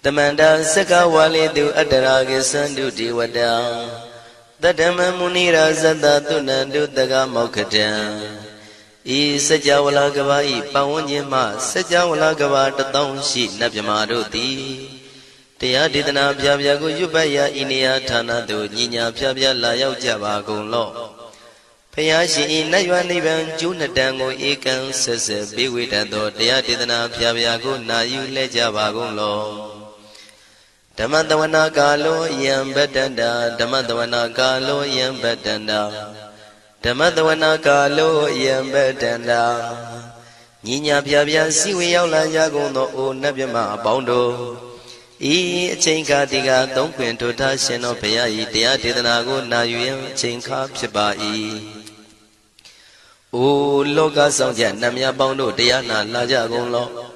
Tamanda Saka Wali do Adaragi Sandu Diwada Tadama Munira Zada Tunandu Daga Mokatan E Sajawala Gavai Pawanyama Sajawala Gava Tatong Shi Nabyamaroti Tia Didana Pyago Yubaya Inia Tana do Nina Pyabya Layao Java Golo Payashi Nayuan Ivan Junadango Ekan Sese Biwitado Tia Didana Pyago Nayu Lejava Golo Damadavana Galo Yam Betanda Damadavana Galo Yam Betanda Damadavana Galo Yam Betanda Nina Pyabya Siwi Yaula Yagono O Nabyama Bondo E Chinka Diga Don't Quinto Tashin of Payai Tia Didanago Nayu Chinka Pibai O Loga Songjan Namya Bondo Diana Laja Golo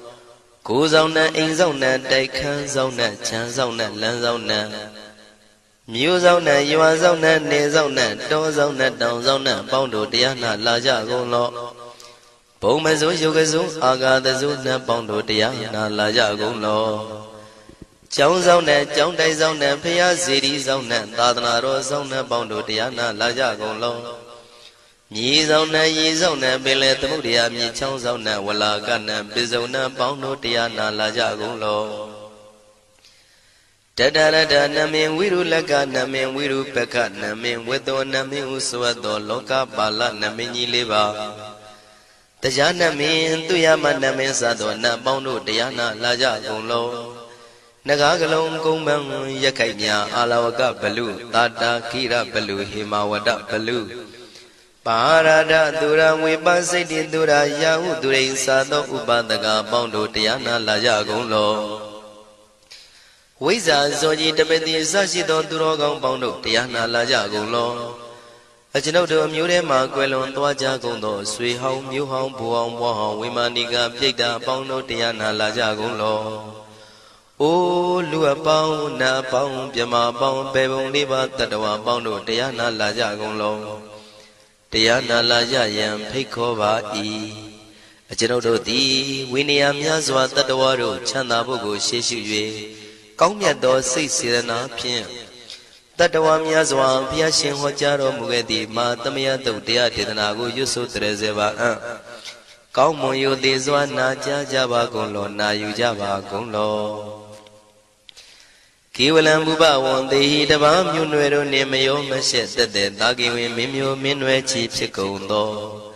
Kuzona Inzona Daikan Zona Chanzona Lanzona Muzona Yuazona Nezona Dozona Downzona Bondo Diana Laja Golo Pomazo Yogazo Aga the Zuna Bondo Diana Laja Golo Chong Zona, Chong Dai Zona, Pia City Zona, Tadanaro Zona, Bondo Diana, Laja Golo. Yi Zona, Yi Zona, Billet Mudia, Mi Chong Zona, Walla Gana, Bizona, Bondo Diana, Laja Golo. Tadada Namin Wiru Laga, Namin Wiru Peka, Namin Wedo, Namin Uswado, Loka Bala, Namini Liva. Tajana Min, Tuyama Namin Sado, Bondo Diana, Laja Golo. Nagagalong Kumbang Yakanya Alawaka Balu Tata Kira Balu Himawada Balu Parada Dura Wibasiti Dura Yahu Durain Sado Ubadaga Bondo Tiana Laja Golo Wiza Zoji Tabeti Sashido Durogong Bondo Tiana Laja Golo Ajinodo Murema Quelon Twaja Gondo Sui Hong Mu Hong Buong Wahong Wimaniga Pita Bondo Tiana Laja Golo O Lua Pao Na Pao Pyama Pao Pebong Liba Tatawa Bondo Tiana Laja Golo Tiana Laja Yam Pekova E Ajinodo Di Winia Myazwa Tatawaro Chanda Bogo Sheshu Yue Kaumyado Sisirana Pien Tatawa Myazwa Piashin Hojaro Mugedi Ma Tamia Dotia Tidanago Yusu Trezeva Kaumo Yudizwa Naja Java Golo Na Yujava Golo Kiwalam Buba won the heat of Amunero Nemayo Mashet the Dagiwi Mimio Minwe Chief Chicondo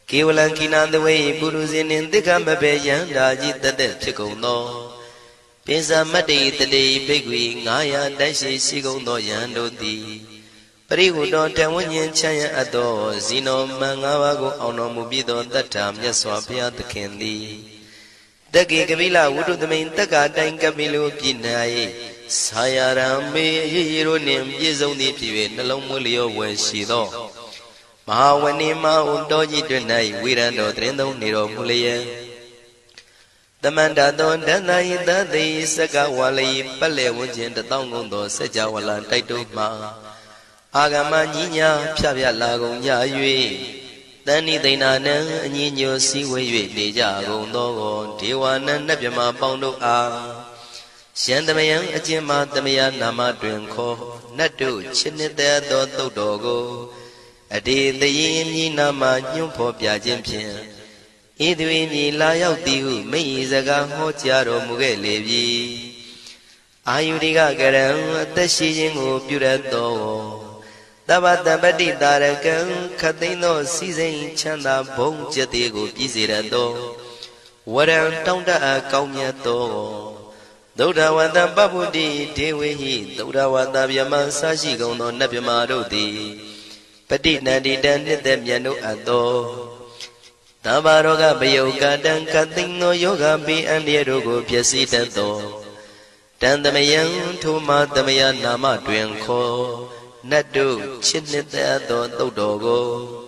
Kiwalan Kinan the way Buruzin in the Gambabe Yandaji the Chicondo Pisa Mati the day Bigwi Naya Dashi Sigondo Yando di Parigu don't tell when yin Chaya Ado Zino Mangawago Ono Mubido that time Yaswapia the Candy Dagi Gavila would do the main Taga Dangabilu Pinai Sayarame Hironim Yizoni Pive Nalomulio when she do Mahawanima Undoji Dunai Wirando Trendo Niro Mulia The Mandadon Danai Dadi Sakawali Pale Wujin the Tongondo Sajawala Taituma Agama Nina Pia Lago Yayui Dani Dinana Nino Siwe Deja Gondo Tiwana Nabjama Bondo A Shandamayan Ajima Damaya Nama Drinko Nadu Chinita Do Dogo Adi the Yin Nama Nyumpo Piajimpian Idwini Layao Diu Meizaga Hotiaro Mugelevi Ayudiga Garam Tashijingu Purato Dabata Badi Darakan Katino Season Chanda Bong Jatigo Pizirado Waran Tonda Kaumiato Doda Wanda Babudi Dewi Doda Wanda Yaman Sashi Gono Nabimarodi Pati Nadi Dandit Yano Ado Tabaroga Bayoga Dan Katino Yoga Bi and Yerogo Piasitato Dandamayan Tuma Damaya Nama Dwenko Nadu Chinita Dodogo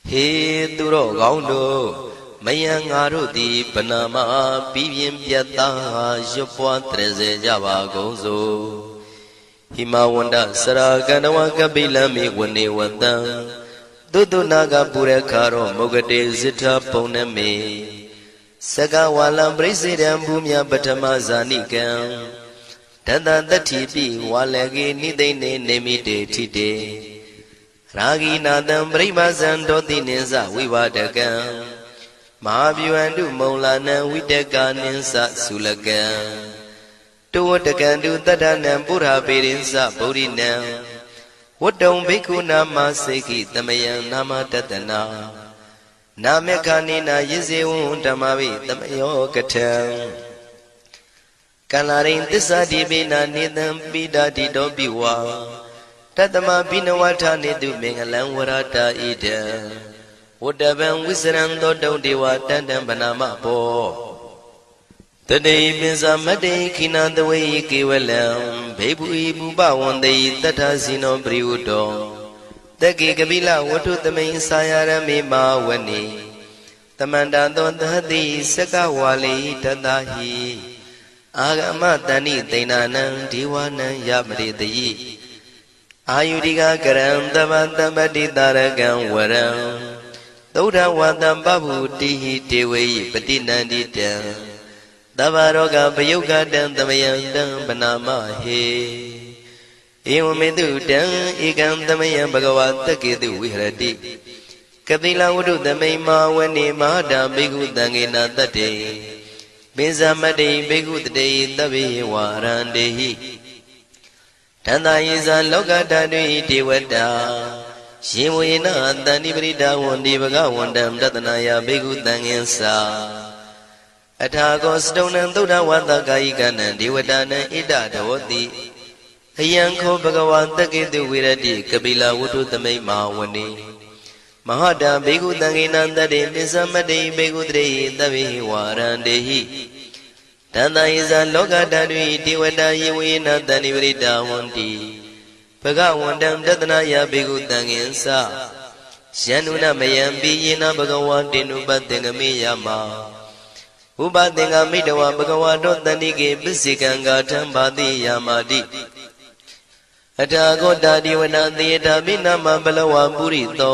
He Duro Gondo Mayang Arudi Panama Pivian Piata Jopua Treze Java Gozo Himawanda Saraganawa Kabila Mi Wani Wanda Dudu Naga Purekaro Mogade Zita Poneme Saka walam presidam bumya patama zanikam Tata tatipi walagi nidene nemide tide Ragi nadam brahmazan doti ninsa vivadagam Mahabhyuandu maulana vidaka ninsa sulagam Tuwatakandu tadanam pura pirinsa purinam Wadam bhikkhu nama seki tamayam nama tatana Namekanina yizewun tamavi tamayo katam Kalarin tisa dibina nidam bidadi dobiwa Tatama binawata nidu mengalang warata ida Wadaban wisran dodong dewa tandam banama po Tadai binsa madai kinandawai kiwalam Bebu ibu bawandai tata sino priudo Taki kabila watu tamay sayarami mawani Tamanda dondhati sakawali tadahi Agama tani tainanang diwanang yamridayi Ayudika karam tabantabadi taragang waram Tauda wadam babu tihi tewayi patinandita Tavaroga payuga dam tamayandam banamahe Ewamedu dam ikam tamayam bhagavata kedu vihrati Kapila wudu tamay mawani mahadam bhikkhu tangena tate Binsamade bhikkhu tate tabi warandehi Tandayisa loka tadvi devata Shivuyena tani prita wandi bhagavandam tatanaya bhikkhu tangensa Athago stonam tuda vata kayikanan devatanan ida dhavati Ayanko bhagavata kedu virati kapila wudu tamay mawani Mahada bhikkhu tangenandade binsamade bhikkhu tate tabi warandehi Tandayisa loka tadvi devata yivuyena tani prita wandi Bhagavandam tatanaya bhikkhu tangensa Syanuna mayampi yena bhagavatinu patengami yama Upatenga midawa bhagavato tanike pisikanga thambati yamati Athago tadiwana theta binama balawa purito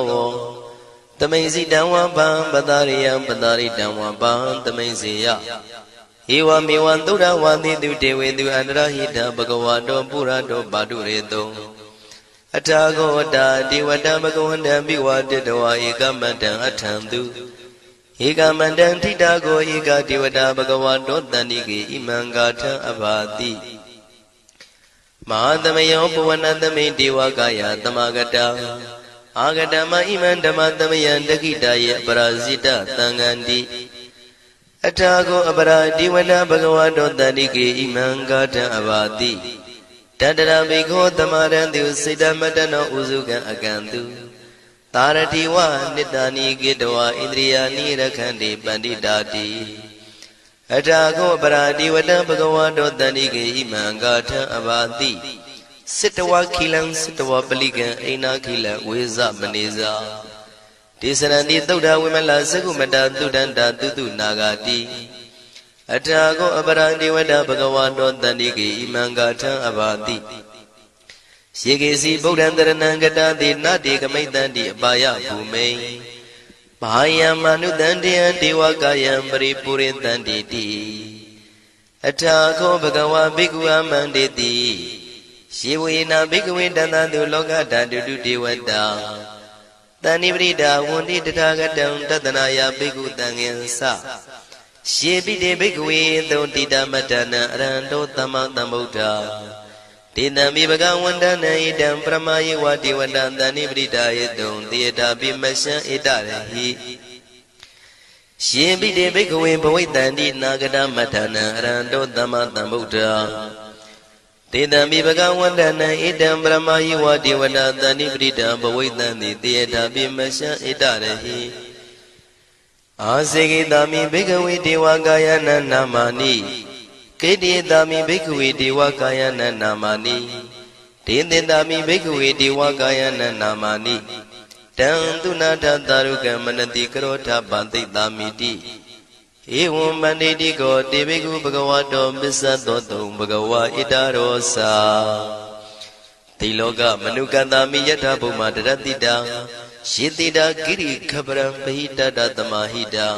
Tamaisi damwa pam padariyam padaritamwa pam tamaisiya Ewa mewan tuda wandi tu dewetu andrahita bhagavato purato padureto Athago tadiwata bhagavandam bhikkhu ekamandam athantu Ekamandam thitago eka devata bhagavato tanike imangatha abhati Mahadamayo puvanatame devakaya tamagata Agatama iman dhamatamayan dakitaya parasita tangandi Athago apara devata bhagavato tanike imangatha abhati Tadara bhikkhu tamarantu siddhamatano usukan akantu Taratiwa nidani gidwa indriyani rakhandi panditati Athago paradivata bhagavato tanike imangatha abhati Sittawa khilam sittawa palikan aina khila veza maneza Tisaranti tauda vimala sakumata tudanta tutu nagati Athago paradivata bhagavato tanike imangatha abhati Shekesi Bodhandaranangata Nati Kamaitanti Abaya Bhume Mahaya Manudantiya Devakayam Paripuritanti Athago Bhagava Bhikkhu Amanditi Shivuyena Bhikkhu Dantantu Lokata Dudu Devata Tani Vrita Wundi Tathagatam Tatanaya Bhikkhu Tangensa Shepite Bhikkhu Dhontita Matana Aranto Tama Tambuddha Tidami bhagavandana idam pramayi vati vadantani vritayadum tiyata bimasya itarahi Shepite bhikkhuve bhavaitanti nagata matana aranto tama tambuddha Tidami bhagavandana idam pramayi vati vadantani vrita bhavaitanti tiyata bimasya itarahi Asekitami bhikkhuve devakayana namani Kedidami bhikkhuve devakayana namani Tindindami bhikkhuve devakayana namani Tantunata tarukam manati karota bantidamiti Evam banditiko devikhu bhagavato bisatoto bhagava itarosa Tiloka manukandami yatha bhuma daratita Shitita giri khabram pahita datamahita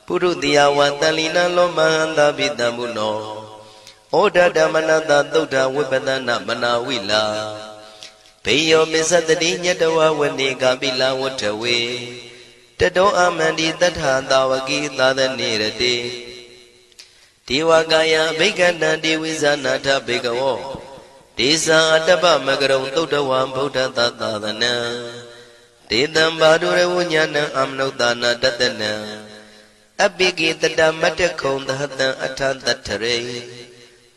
ပုရုတိယဝတန်လီနလောမဟန္တာပိတံမုနောဩဒဓမ္မနတသုဒ္ဓဝိပဒနာမနာဝိလာဘေယောပစ္စတတိညတဝဝနေကပိလဝတ္ထဝေတတောအမန္တိတထသာဝကိသာသနေရတိဒေဝကာယဘိက္ခဏံဒေဝိဇာနာထဘေကဝောဒေဇာအတ္တပမကရုံသုဒ္ဓဝံဗုဒ္ဓသာသာသနံဒေတံဘာဒုရဝညာဏံအမနုဿာနာတတနံအပိကိတတမတ္တခုံသဟတံအထတထရေ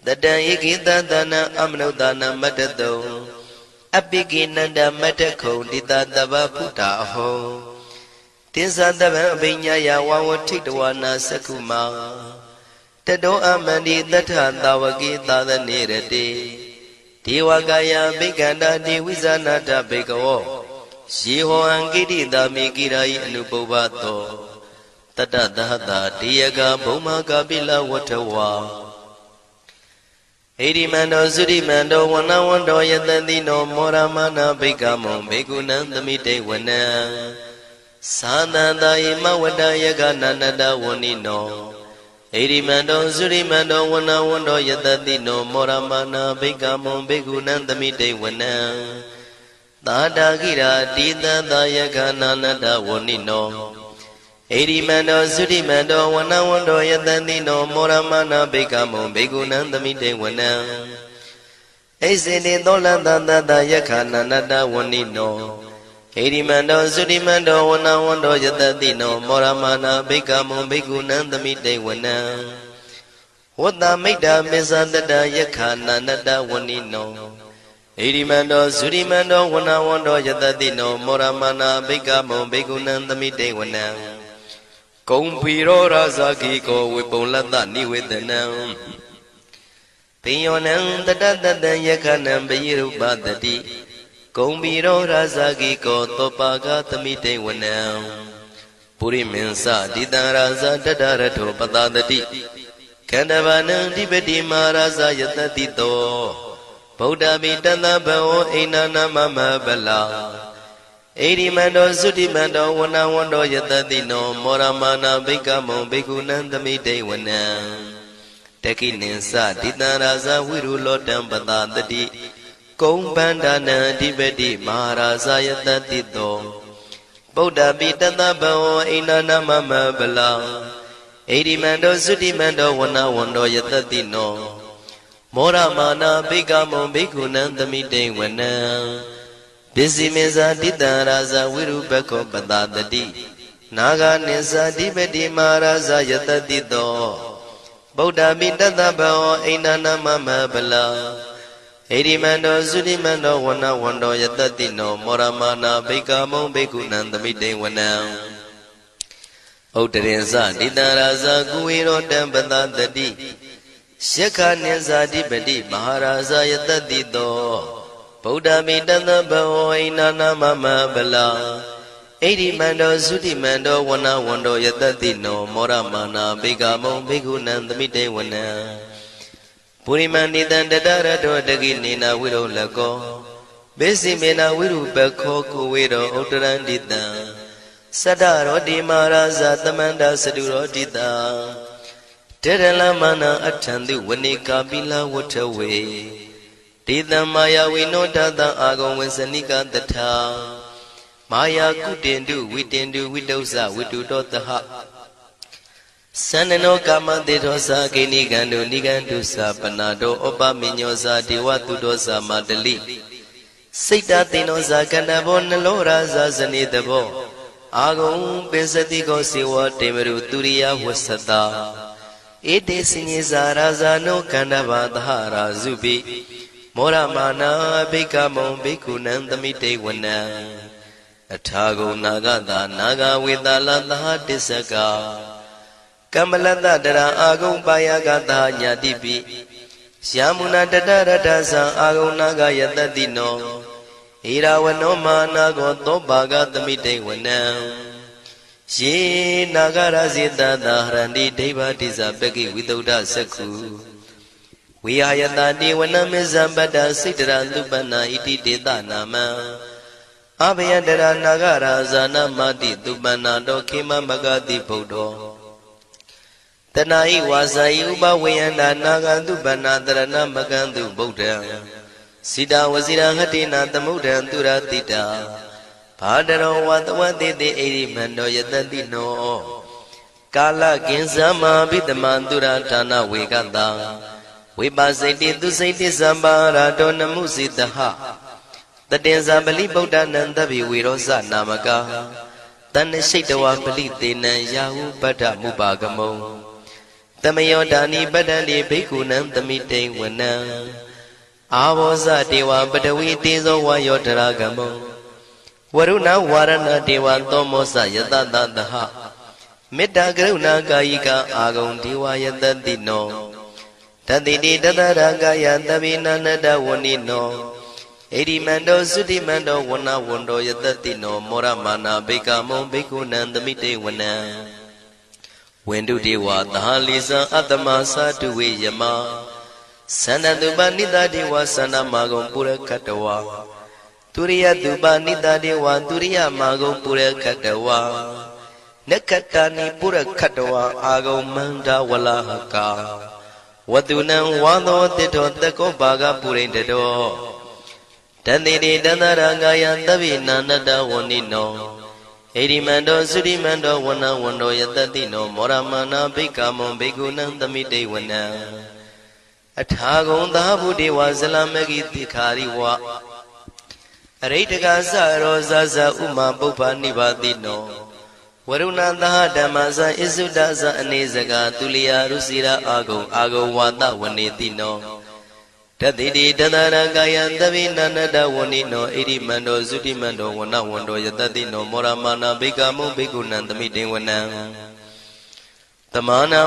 တတံဧကိတသနံအမနုဿာနာမတ္တတုံအပိကိနန္ဒမတ္တခုံတိတတဗ္ဗဖုတာအဟောတိသတဗံအဘိညာယဝဝထိတဝနာသကုမာတတောအမန္တိတထသာဝကိသာသနေရတိဒေဝကာယဘိက္ခန္တာဒေဝိဇာနာတဘေကဝောယေဟောအံကိတိတာမိကိရာယအနုပုဗ္ဗတောတတသဟတာတေယကဘုံမကပိလဝတ္ထဝါဣရိမန္တောသုရိမန္တောဝနဝန္တောယတတိနောမောရမနာဘိက္ခမောဘေကုဏံသမိတေဝနံသာသန္တာယမဝတ္တယကနန္တဝဏိနောဣရိမန္တောသုရိမန္တောဝနဝန္တောယတတိနောမောရမနာဘိက္ခမောဘေကုဏံသမိတေဝနံသာတာကိရာတိတံသာယကနန္တဝဏိနောဣရိမန္တောသုရိမန္တောဝနဝန္တောယတတိနောမောရမနာဘိက္ခမောဘေကုဏံသမိတေဝနံဣစေတိသောလတတတယခနန္တဝဏိနောဣရိမန္တောသုရိမန္တောဝနဝန္တောယတတိနောမောရမနာဘိက္ခမောဘေကုဏံသမိတေဝနံဝတ္တမိတ္တမေဇတတယခနန္တဝဏိနောဣရိမန္တောသုရိမန္တောဝနဝန္တောယတတိနောမောရမနာဘိက္ခမောဘေကုဏံသမိတေဝနံကုံဖီရောရာဇာကိကောဝေပုံလတ္တနိဝေဒနံပိယောနံတတတတံယခနံပိရုပတတိကုံဖီရောရာဇာကိကောသောပါကသမိတေဝနံပုရိမင်းစဒိတံရာဇာတတရထောပတတတိခန္ဓဘာနံဓိပတိမာရာဇာယတတိတောဗုဒ္ဓမိတသဗ္ဗဝအိနာနာမမဗလာဣရိမန္တောသုတိမန္တောဝနဝန္တောယတတိနောမောရမနာဘိက္ခမောဘေကုဏံသမိတေဝနံတခိနိသဒိတံရာဇဝိရုလောတံပတတတိကုံပန္ဒနာအဓိပတိမဟာရာဇယတတိတောဗုဒ္ဓပိတသဗ္ဗဝအိနာနာမမဗလာဣရိမန္တောသုတိမန္တောဝနဝန္တောယတတိနောမောရမနာဘိက္ခမောဘေကုဏံသမိတေဝနံပစ္စည်းမေဇာတိတံရာဇဝိရုပခောပတတတိနာဂနိသဓိပတိမဟာရာဇယတတိတောဗုဒ္ဓပိတသဗ္ဗဝအိနာနာမမဗလာဣရိမန္တောသုတိမန္တောဝနဝန္တောယတတိနောမောရမနာဘိက္ခမောဘေကုဏံသမိတေဝနံဥဒ္ဒရင်စတိတံရာဇကုဝေရောတံပတတတိယက္ခနိသဓိပတိမဟာရာဇယတတိတောဗုဒ္ဓမိတသဗ္ဗဝအိနာနာမမဗလာဣရိမန္တောသုတိမန္တောဝနဝန္တောယတတိနောမောရမနာဘိက္ခမောဘေကုဏံသမိတေဝနံပုရိမဏိတံတတရတောတကိနေနာဝိရောလကောဘေစီမေနာဝိရုပခောကုဝေရောဥတ္တရန္တိတံသတ္တရောတိမာရာဇသမန္တာစတုရောတိတာတေရလမနာအထံတုဝနေကာပိလဝတ္ထဝေဒေသမာယဝိနောဒတအာဂုံဝေစနိကတထာမာယာကုတင်တုဝိတင်တုဝိတုဇဝိတုတောတဟသန္နနောကာမတေသောသာဂိနိကံတုနိကံတုသာပနာတောဩပမိညောသာဒေဝတုတောသာမတလိစိတ်တသေနောသာကန္တဘောနလောရာသာဇနေတဘောအာဂုံပိစတိကောစေဝတေမရုသူရိယဝဆတာဧတေစညေဇာရာဇာနောကန္တဘာသဟရာဇုပိမောရမနာဘိက္ခမောဘိက္ခုနံသမိတေဝနံအထာဂုဏနာဂတာနာဂဝေတလသဟတစ္စကကမ္မလတတရာအာဂုံပါယကတာညာတိပိယာမုနာတတရတသံအာဂုဏနာဂယတတိနောဣရာဝနောမာနာကောသောပါကသမိတေဝနံယေနာဂရဇေတသဟရန္တိဒိဗ္ဗတိဇပကိဝိသုဒ္ဓသက္ခုဝိဟာယတတိဝနမေဇံပတ္တစိတ္တရသုပ္ပနာဣတိတေသနာမံအဘယတရနာဂရာဇာနမတိသုပ္ပနာတောခေမမဂတိဗုဒ္ဓော တဏှာဤဝါစာဤဥပဝေယန္တာနာဂန္တုဗန္နာတရဏမကံတုဗုဒ္ဓံစိတာဝစီရဟတိနာသမုဒ္ဒံသူရတိတာဘာတရောဝတဝတိတိဣရိမန္တောယတတိနောကာလကင်္စမဘိတမံသူရဌာနဝေကတံဝိပါစိတိသူစိတိသမ္ပါရာတောနမှုစိတဟတတင်္ဇာပလိဗုဒ္ဓနံတဗ္ဗိဝေရောဇနာမကာတဏ္ဍရှိတဝပလိသေနံယာဟုပတ္ထမုပါကမုံတမယောဒါနိပတ္တန္တိဘိက္ခုနံသမိတိဝနံအာဘောဇတေဝပတဝီတေဇောဝါယောတရာကမုံဝရုဏဝါရဏတေဝသောမောဇယတတသဟမေတ္တာကရုဏာကာယိကအာဂုံဒေဝယတတိနောတတိတိတတရာကာယသဗ္ဗိနာနတဝဏိနောဣရိမန္တောသုတိမန္တောဝနဝန္တောယတတိနောမောရမာနာဘိကမုံဘိက္ခုနံသမိတေဝနံဝန္တုတေဝသဟလိဇံအတ္တမသာတုဝေယမသန္တတုပနိတတေဝသန္တမာဂုံပုရခတဝါသူရိယတုပနိတတေဝသူရိယမာဂုံပုရခတဝါနက္ခတာနိပုရခတဝါအာဂုံမန္တဝလဟကာဝတုနံဝါသောတိတောတကောဘာဂပုရိတတောတန္တိတိတန္တရာဂာယသဗ္ဗိနာနတဝဏိနောဣရိမန္တောသုရိမန္တောဝနဝန္တောယတတိနောမောရမာနာဘိက္ခမုံဘိက္ခုနံသမိတေဝနံအထာဂုံသာဗုဒေဝဇလမဂိတိခာရိဝအရိတကသရောဇဇဥမာပုပ္ပနိဗ္ဗာတိနောဝရုဏသဟဓမ္မဇဣစုဒဇအနေစကာသူလျာရုစီရာအာဂုံဝါတဝနေတိနောတတိတိတတရကာယံသဗ္ဗိနန္တဝဏိနောဣရိမန္တောသုတိမန္တောဝနဝန္တောယတတိနောမောရမာနာဘိက္ခမုံဘိက္ခုနံသမိတေဝနံသမာနာ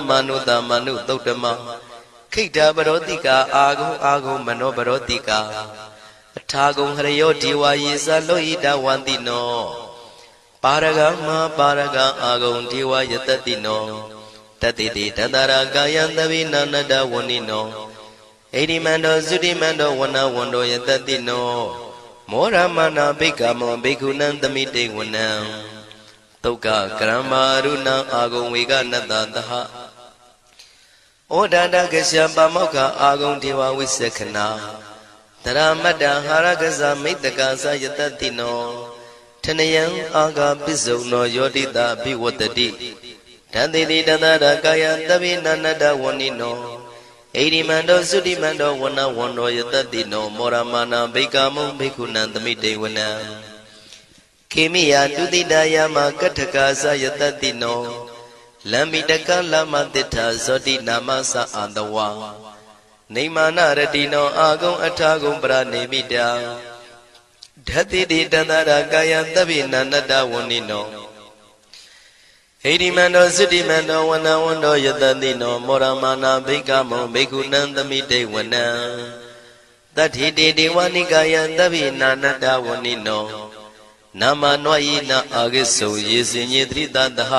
မနုတမနုသုတ်တမခိတ္တပရောတိကာအာဂုံမနောပရောတိကာအထာဂုံဟရယောဒေဝယေသလောဟိတဝန္တိနောပါရဂမပါရဂအာဂုံဒေဝယတတိနောတတိတိတတရာကာယံသဗ္ဗိနာနတဝဏိနောဣရိမန္တောသုတိမန္တောဝနဝန္တောယတတိနောမောရမနာဘိက္ခမောဘိက္ခုနံသမိတေဝနံသုက္ကကရမရုဏအာဂုံဝေကနတသဟဩဒန္တကရှပါမောက္ခအာဂုံဒေဝဝိသခနာတရမတ္တဟာရကဇမိတ္တကာသယတတိနောထနယံအာဂာပိစုံနောယောတိတာဘိဝတ္တိတန္တိတိတတရကာယသဗ္ဗိနာနတဝဏိနောဣရိမန္တောသုတိမန္တောဝနဝန္တောယတတိနောမောရမာနာဘိက္ခမုံဘိက္ခုနံသမိတေဝနံခေမိယတုတိတယမကထကာသယတတိနောလမ္မိတကလမတိထာဇောတိနာမသအာတဝါနေမာနရတိနောအာဂုံအထာဂုံပရနေမိတာဓတိတိတန္တရာကာယံသဗ္ဗိနာနတဝဏိနောဣရိမန္တောသုတိမန္တောဝနဝန္တောယတတိနောမောရမာနာဘိက္ခမုံဘိက္ခုနံသမိတေဝနံတတ္ထိတေဒေဝနိကာယံသဗ္ဗိနာနတဝဏိနောနာမနွယိနအာဂိစုယေစင်ညေတိတတဟ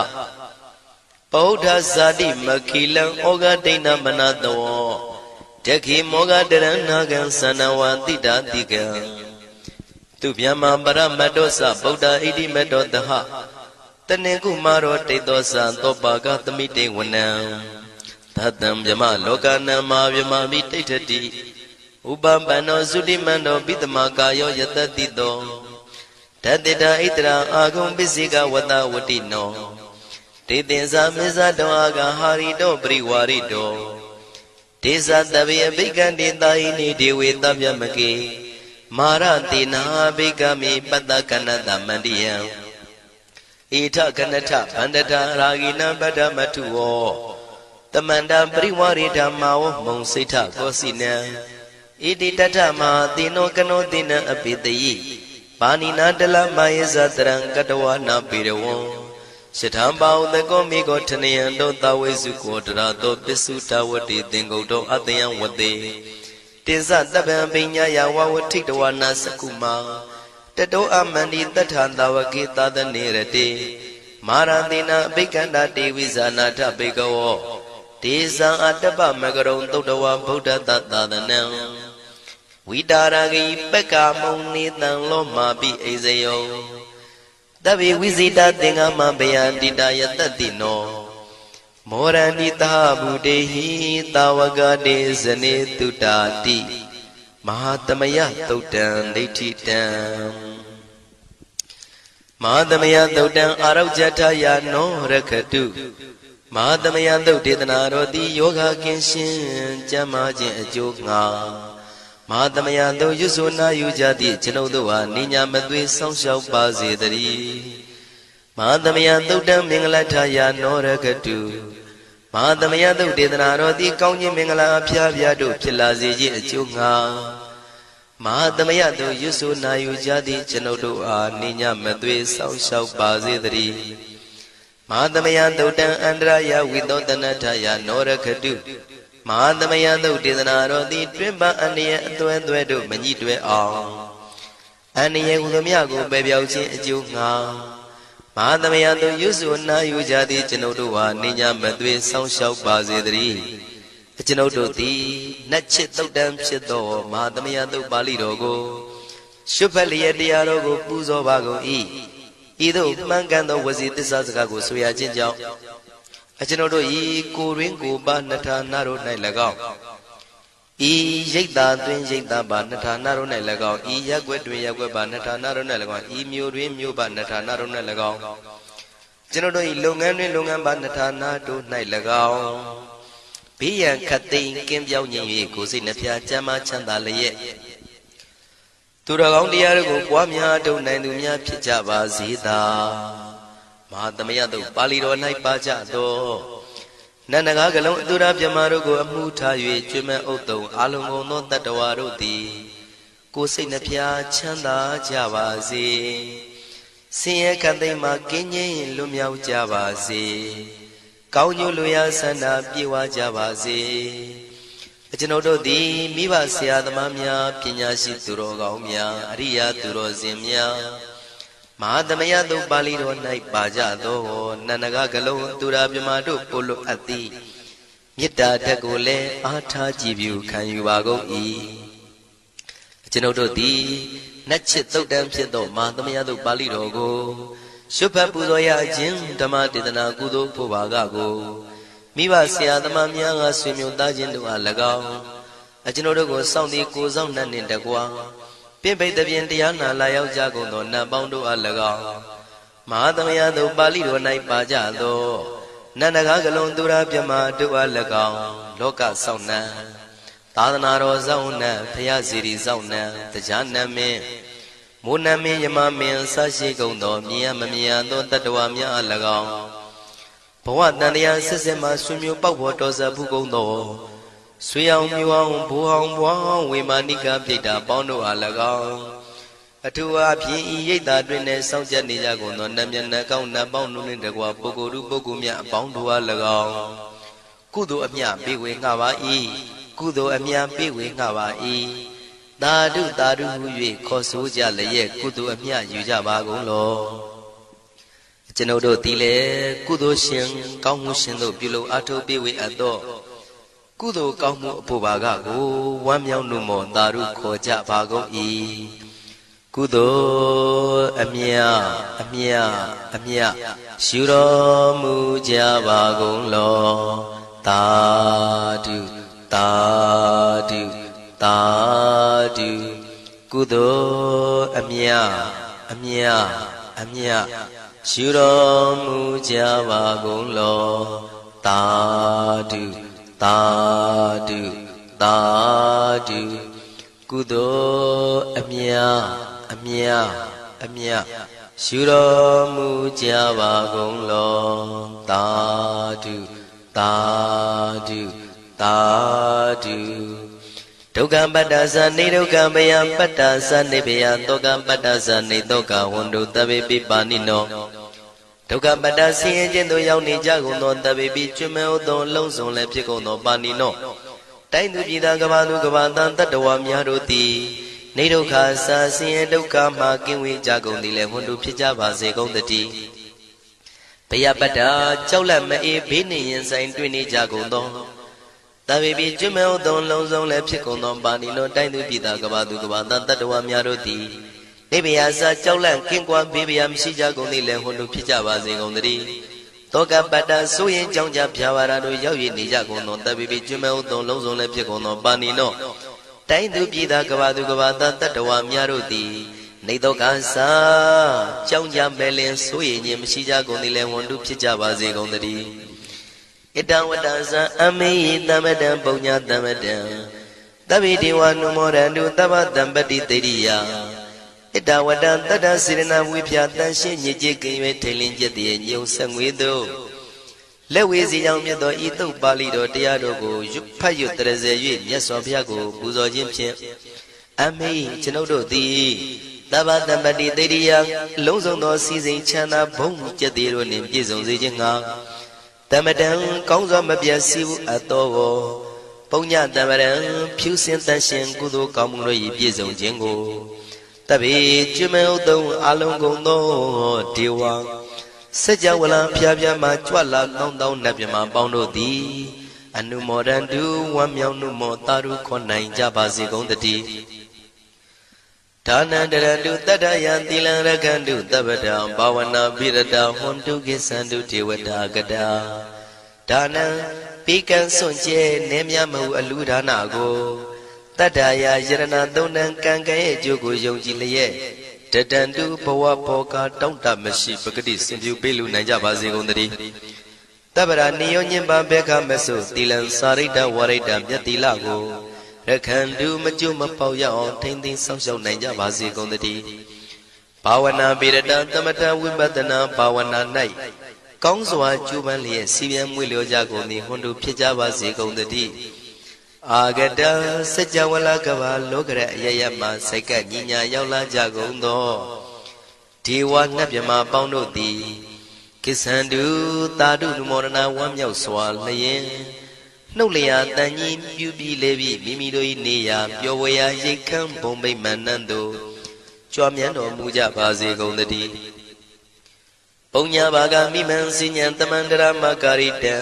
ပောဓဇာတိမခိလံဩဃဒိဏမနတောတခိမောဃတရဏဂံသနဝတိတာတိကံသူဗျမပရမတ္တောသဗုဒ္ဓဣတိမတ္တောတဟတနေကုမာရောတိတ်သောသံသောပါကသမိတေဝနံသတံဗျမလောကနံမာဗျမမိတိဋ္ဌတိဥပပန္နောသုတိမန္တောပိတမကာယောယတတိတောတတေတာဣတရာအာဂုံပစ္စေကဝတဝတိနောတေတင်္ဇာမေဇတောအာဂဟာရိတောပရိဝါရိတောဒေသတဗေအဘိကံတေတာဟိနိဒေဝေတဗျမကေမာရတေနာဘိကမိပတ္တကနတမန္တိယံဣထကနထဗန္တတာရာဂိနံပတ္တမထုဝောတမန္တပရိဝါရိဓမ္မာဝမုံစိဋ္ဌကောစီနံဣတိတထမဟာတိနောကနောတိနံအပိတယိပါဏိနာတလမယေဇတရံကတဝနာပေရဝံရှထံပါဥတကောမိကောထနယံတောသဝေစုကောတရာတောပစ္စုတဝတိသင်္ကုတ်တောအတယံဝတေတိဇတပံပညာယဝဝထိတဝနာစကုမာတတောအမန္တိတထံတဝကေသာသနေရတေမာရတိနာအဘိကန္တာတေဝိဇာနာထဘေကဝောဒေဇံအတ္တပမကရုံသုတ္တဝဗုဒ္ဓတသာသနံဝိတာရဂိပက္ခမုံနေတံလောမာပိအိဇယောတဗ္ဗေဝိဇိတသင်္ဃမဘယန္တိတယတတိနော မောရဏိတာဗုတေဟိတာဝကတေဇနေတုတာတိမဟာသမယသုတ်တံဒိဋ္ဌိတံမဟာသမယသုတ်တံအာရုဇ္ဇထယာနောရခတုမဟာသမယသုတ်ဒေသနာတော်သည်ယောဂကင်းရှင်ကျမ်းမာခြင်းအကျိုးငါမဟာသမယသုတ်ရွဆိုနာယူကြသည့်ကျွန်ုပ်တို့ဟာနိညာမသွေဆောင်းလျှောက်ပါစေတည်းမဟာသမယသုတ်တံမင်္ဂလထယာနောရခတုမဟာသမယသုတ်ဒေသနာတော်သည်ကောင်းခြင်းမင်္ဂလာအဖျားဖျားတို့ဖြစ်လာစေခြင်းအကျိုးငါမဟာသမယသုတ်ရွဆိုနာယူကြသည့်ကျွန်ုပ်တို့အားနိညာမသွေဆောင်းလျှောက်ပါစေတည်းမဟာသမယသုတ်တံအန္တရာယဝိသောတနထယာနောရခတုမဟာသမယသုတ်ဒေသနာတော်သည်တွင်ပန်းအန္တရာယ်အသွဲသွဲတို့မညှိတွဲအောင်အန္တရာယ်ဟူသည်မြကိုပယ်ပြောက်ခြင်းအကျိုးငါမဟာသမယသုတ်ရွဆိုနာယူကြသည့်ကျွန်ုပ်တို့ဟာနိညာမသွေဆောင်းလျှောက်ပါစေတည်းကျွန်ုပ်တို့သည်နတ်ချစ်သုတ်တံဖြစ်သောမဟာသမယသုတ်ပါဠိတော်ကိုရှုဖတ်လျက်တရားတော်ကိုပူဇော်ပါကုန်၏ဤသို့မှန်ကန်သောဝစီသစ္စာစကားကိုဆိုရခြင်းကြောင့်ကျွန်ုပ်တို့ဤကိုရင်းကိုပါနှထာနာတို့၌၎င်းဤရိတ်တာတွင်ရိတ်တာပါနှထာနာတို့၌၎င်းဤရက်ွက်တွင်ရက်ွက်ပါနှထာနာတို့၌၎င်းဤမျိုးတွင်မျိုးပါနှထာနာတို့၌၎င်းကျွန်ုပ်တို့ဤလုပ်ငန်းတွင်လုပ်ငန်းပါနှထာနာတို့၌၎င်းဘေးရန်ခတ်သိမ်းကင်းပြောင်းခြင်း၍ကိုယ်စိတ်နှပြချမ်းသာချမ်းသာလျက်သူတော်ကောင်းတရားတို့ကိုပွားများထုတ်နိုင်သူများဖြစ်ကြပါစေသာမဟာသမယသုတ်ပါဠိတော်၌ပါကြသောနန္ဒကားကလုံးအတူရာပြမတို့ကိုအမှုထား၍ကျွမ်းမဲ့ဥတုံအာလုံကုန်သောတတ္တဝါတို့သည်ကိုယ်စိတ်နှပြချမ်းသာကြပါစေဆင်းရဲခတ်သိမ်းမှကင်းငြိမ်းလွတ်မြောက်ကြပါစေကောင်းကျိုးလူရဆန္ဒပြေဝကြပါစေကျွန်ုပ်တို့သည်မိဘဆရာသမားများပညာရှိသူတော်ကောင်းများအရိယာသူတော်စင်များမဟာသမယသုတ်ပါဠိတော်၌ပါကြသောနန္ဒကကလုံးသူရာပြမတို့ပို့လို့အပ်သည်မေတ္တာဓာတ်ကိုလည်းအားထားကြည်ပြုခံယူပါကုန်၏ကျွန်ုပ်တို့သည်နတ်ချစ်သုတ်တံဖြစ်သောမဟာသမယသုတ်ပါဠိတော်ကိုရှုဖတ်ပူဇော်ရခြင်းဓမ္မဒေသနာကုသိုလ်ဖို့ပါကကိုမိဘဆရာသမားများကဆွေမျိုးသားချင်းတို့အား၎င်းကျွန်ုပ်တို့ကိုစောင့်တည်ကိုစောင့်နှံ့နှင့်တကွာပင်ပိတ်တပြင်တရားနာလာရောက်ကြကုန်သောနတ်ပေါင်းတို့အား၎င်းမဟာသမယသုတ်ပါဠိတော်၌ပါကြသောနန္ဒကားကလုံးသူရာပြမတို့အား၎င်းလောကစောင့်နှံသာသနာတော်စောင့်နှံဖရာစီရီစောင့်နှံတရားနမင်းမိုးနမင်းယမမင်းဆရှိကုန်သောမြင်ရမမြင်ရသောတတ္တဝါများအား၎င်းဘဝတန်တရားဆက်ဆက်မှဆွေမျိုးပေါက်ဖို့တော်ဆက်ဘူးကုန်သောဆွေအောင်မျိုးအောင်ဘိုးအောင်ဘွားအောင်ဝေမာနိကပြိတ္တာပေါင်းတို့အား၎င်းအထူးအားဖြင့်ဤရိတ်တာတွင်နဲ့စောင့်ကြနေကြကုန်သောနတ်မြတ်နတ်ကောင်းနတ်ပေါင်းတို့နှင့်တကွာပုဂ္ဂိုလ်သူပုဂ္ဂိုလ်များအပေါင်းတို့အား၎င်းကုသိုလ်အမြပေးဝေငှပါ၏ကုသိုလ်အမြပေးဝေငှပါ၏သာဓုသာဓုဟု၍ခေါ်ဆိုကြလျက်ကုသိုလ်အမြယူကြပါကုန်လောကျွန်ုပ်တို့သည်လည်းကုသိုလ်ရှင်ကောင်းမှုရှင်တို့ပြုလုပ်အားထုတ်ပေးဝေအပ်သောကုသိုလ်ကောင်းမှုအဖို့ပါကကိုဝမ်းမြောက်နှုမောသာဓုခေါ်ကြပါကုန်၏ကုသိုလ်အမြအမြအမြရှုတော်မူကြပါကုန်လောသာဓုသာဓုသာဓုကုသိုလ်အမြအမြအမြရှုတော်မူကြပါကုန်လောသာဓုသာဓုသာဓုကုသိုလ်အမြအမြအမြရှုတော်မူကြပါကုန်လောသာဓုသာဓုသာဓုဒုက္ခပတ္တသနေဒုက္ခဘယပတ္တသနေဘယတောကပတ္တသနေတောကဝန္တုတဗေပိပါဏိနောဒုက္ခပတ္တဆင်းရဲခြင်းတို့ရောက်နေကြကုန်သောတဗေပိကျွမဲဥသောလုံးစုံလည်းဖြစ်ကုန်သောပါဏိနောတိုင်းသူပြည်သားကဘာသူကဘာတန်တတ္တဝါများတို့သည်နေဒုက္ခစာဆင်းရဲဒုက္ခမှကင်းဝေးကြကုန်သည်လည်းဝန္တုဖြစ်ကြပါစေကုန်တည်းဘယပတ္တကြောက်လန့်မအေးဘေးနှင့်ရင်ဆိုင်တွေ့နေကြကုန်သောတဗေပိကျွမဲဥသောလုံးစုံလည်းဖြစ်ကုန်သောပါဏိနောတိုင်းသူပြည်သားကဘာသူကဘာတန်တတ္တဝါများတို့သည်နေဗျာစာကြောက်လန့်ကင်းကွာဘေးဗျာမရှိကြကုန်သည်လည်းဝန္တုဖြစ်ကြပါစေကုန်တည်း တောကပတ္တဆိုရင်ကြောင့်ကြဖြာပါရာတို့ရောက်ရည်နေကြကုန်သောတပ်ပိပိကျွမ်းမဲဥသောလုံးစုံလည်းဖြစ်ကုန်သောပါဏိနောတိုင်းသူပြည်သားကဘာသူကဘာသားတတ္တဝါများတို့သည်နေတော့ကစားကြောင့်ကြမဲ့လင်ဆိုရင်ခြင်းမရှိကြကုန်သည်လည်းဝန်တုဖြစ်ကြပါစေကုန်သတည်းဣတံဝတ္တဇံအမေယတမ္ပတံပုညတမ္ပတံသဗ္ဗေဒေဝနုမောရန္တုသဗ္ဗတံပတိတေရိယဣတဝတ္တတတ္တစေရဏဝိဖြာတန်ရှင်းညစ်ကြေးကင်၍ထိန်လင်းကျက်တည်းညုံဆက်ငွေတို့လက်ဝေစီကြောင့်မြတ်သောဤသုတ်ပါဠိတော်တရားတော်ကိုဖတ်ရွတ်တရစေ၍မြတ်စွာဘုရားကိုပူဇော်ခြင်းဖြင့်အမေကျွန်ုပ်တို့သည်သဗ္ဗတံပတိတေရိယလုံးစုံသောစီစဉ်ချမ်းသာဘုံကျက်တည်းတို့နှင့်ပြည့်စုံစေခြင်းငှာတမတံကောင်းစွာမပြတ်စီဘူးအတော်ကိုပုညတမရံဖြူစင်တန်ရှင်ကုသိုလ်ကောင်းမှုတို့၏ပြည့်စုံခြင်းကိုတပိကျွမဲဥတုံအလုံးကုန်သောဒေဝစัจ java လံဖျားဖျားမှကြွလာကောင်းသောနတ်မြမပေါင်းတို့သည်အနုမောဒန္တုဝမ်းမြောက်နှုမောတာရုခွန်နိုင်ကြပါစေကုန်တည်းဒါနန္တရတုတတ္တယံသီလံရကန္တုတပ္ပတံဘာဝနာပိရတဟွန်တုကိသန္တုဒေဝတာကတာဒါနံပိကံစွန့်ကျဲနေမြမဟုအလူဒါနကိုတတ္တယာယရဏသုံးတန်ကံကံရဲ့အကျိုးကိုယုံကြည်လျက်တတန္တုဘဝဘောကတောင့်တမရှိပဂတိစင်ပြုပေးလူနိုင်ကြပါစေကုန်သတည်းတပ္ပရာနိယောညင်ပါဘေခမဆုသီလံစာရိတ္တဝရိတ္တမြတ်တိလကိုရခန္တုမကျွမပေါရအောင်ထိမ့်သိမ်းဆောက်ရှောက်နိုင်ကြပါစေကုန်သတည်းဘာဝနာပိရတသမထဝိပဿနာဘာဝနာ၌ကောင်းစွာကျူးပန်းလျက်စီပြန်မွေလျောကြကုန်သည်ဟွန်တုဖြစ်ကြပါစေကုန်သတည်းအာဂတစัจ java လကဘာလောကရအယယမစိတ်ကညီညာရောက်လာကြကုန်သောဒေဝနတ်မြမပေါင်းတို့သည်ကိသန္တုတာတုနုမောဒနာဝမ်းမြောက်စွာလျင်နှုတ်လျာတန်ကြီးပြူပြီးလေပြီးမိမိတို့၏နေရာပျော်ဝေရာရိတ်ခမ်းဘုံမိတ်မန္နန်တို့ကြွားမြန်းတော်မူကြပါစေကုန်သတည်းပုညဘာဂမိမံစိညာတမန္တရမကာရိတံ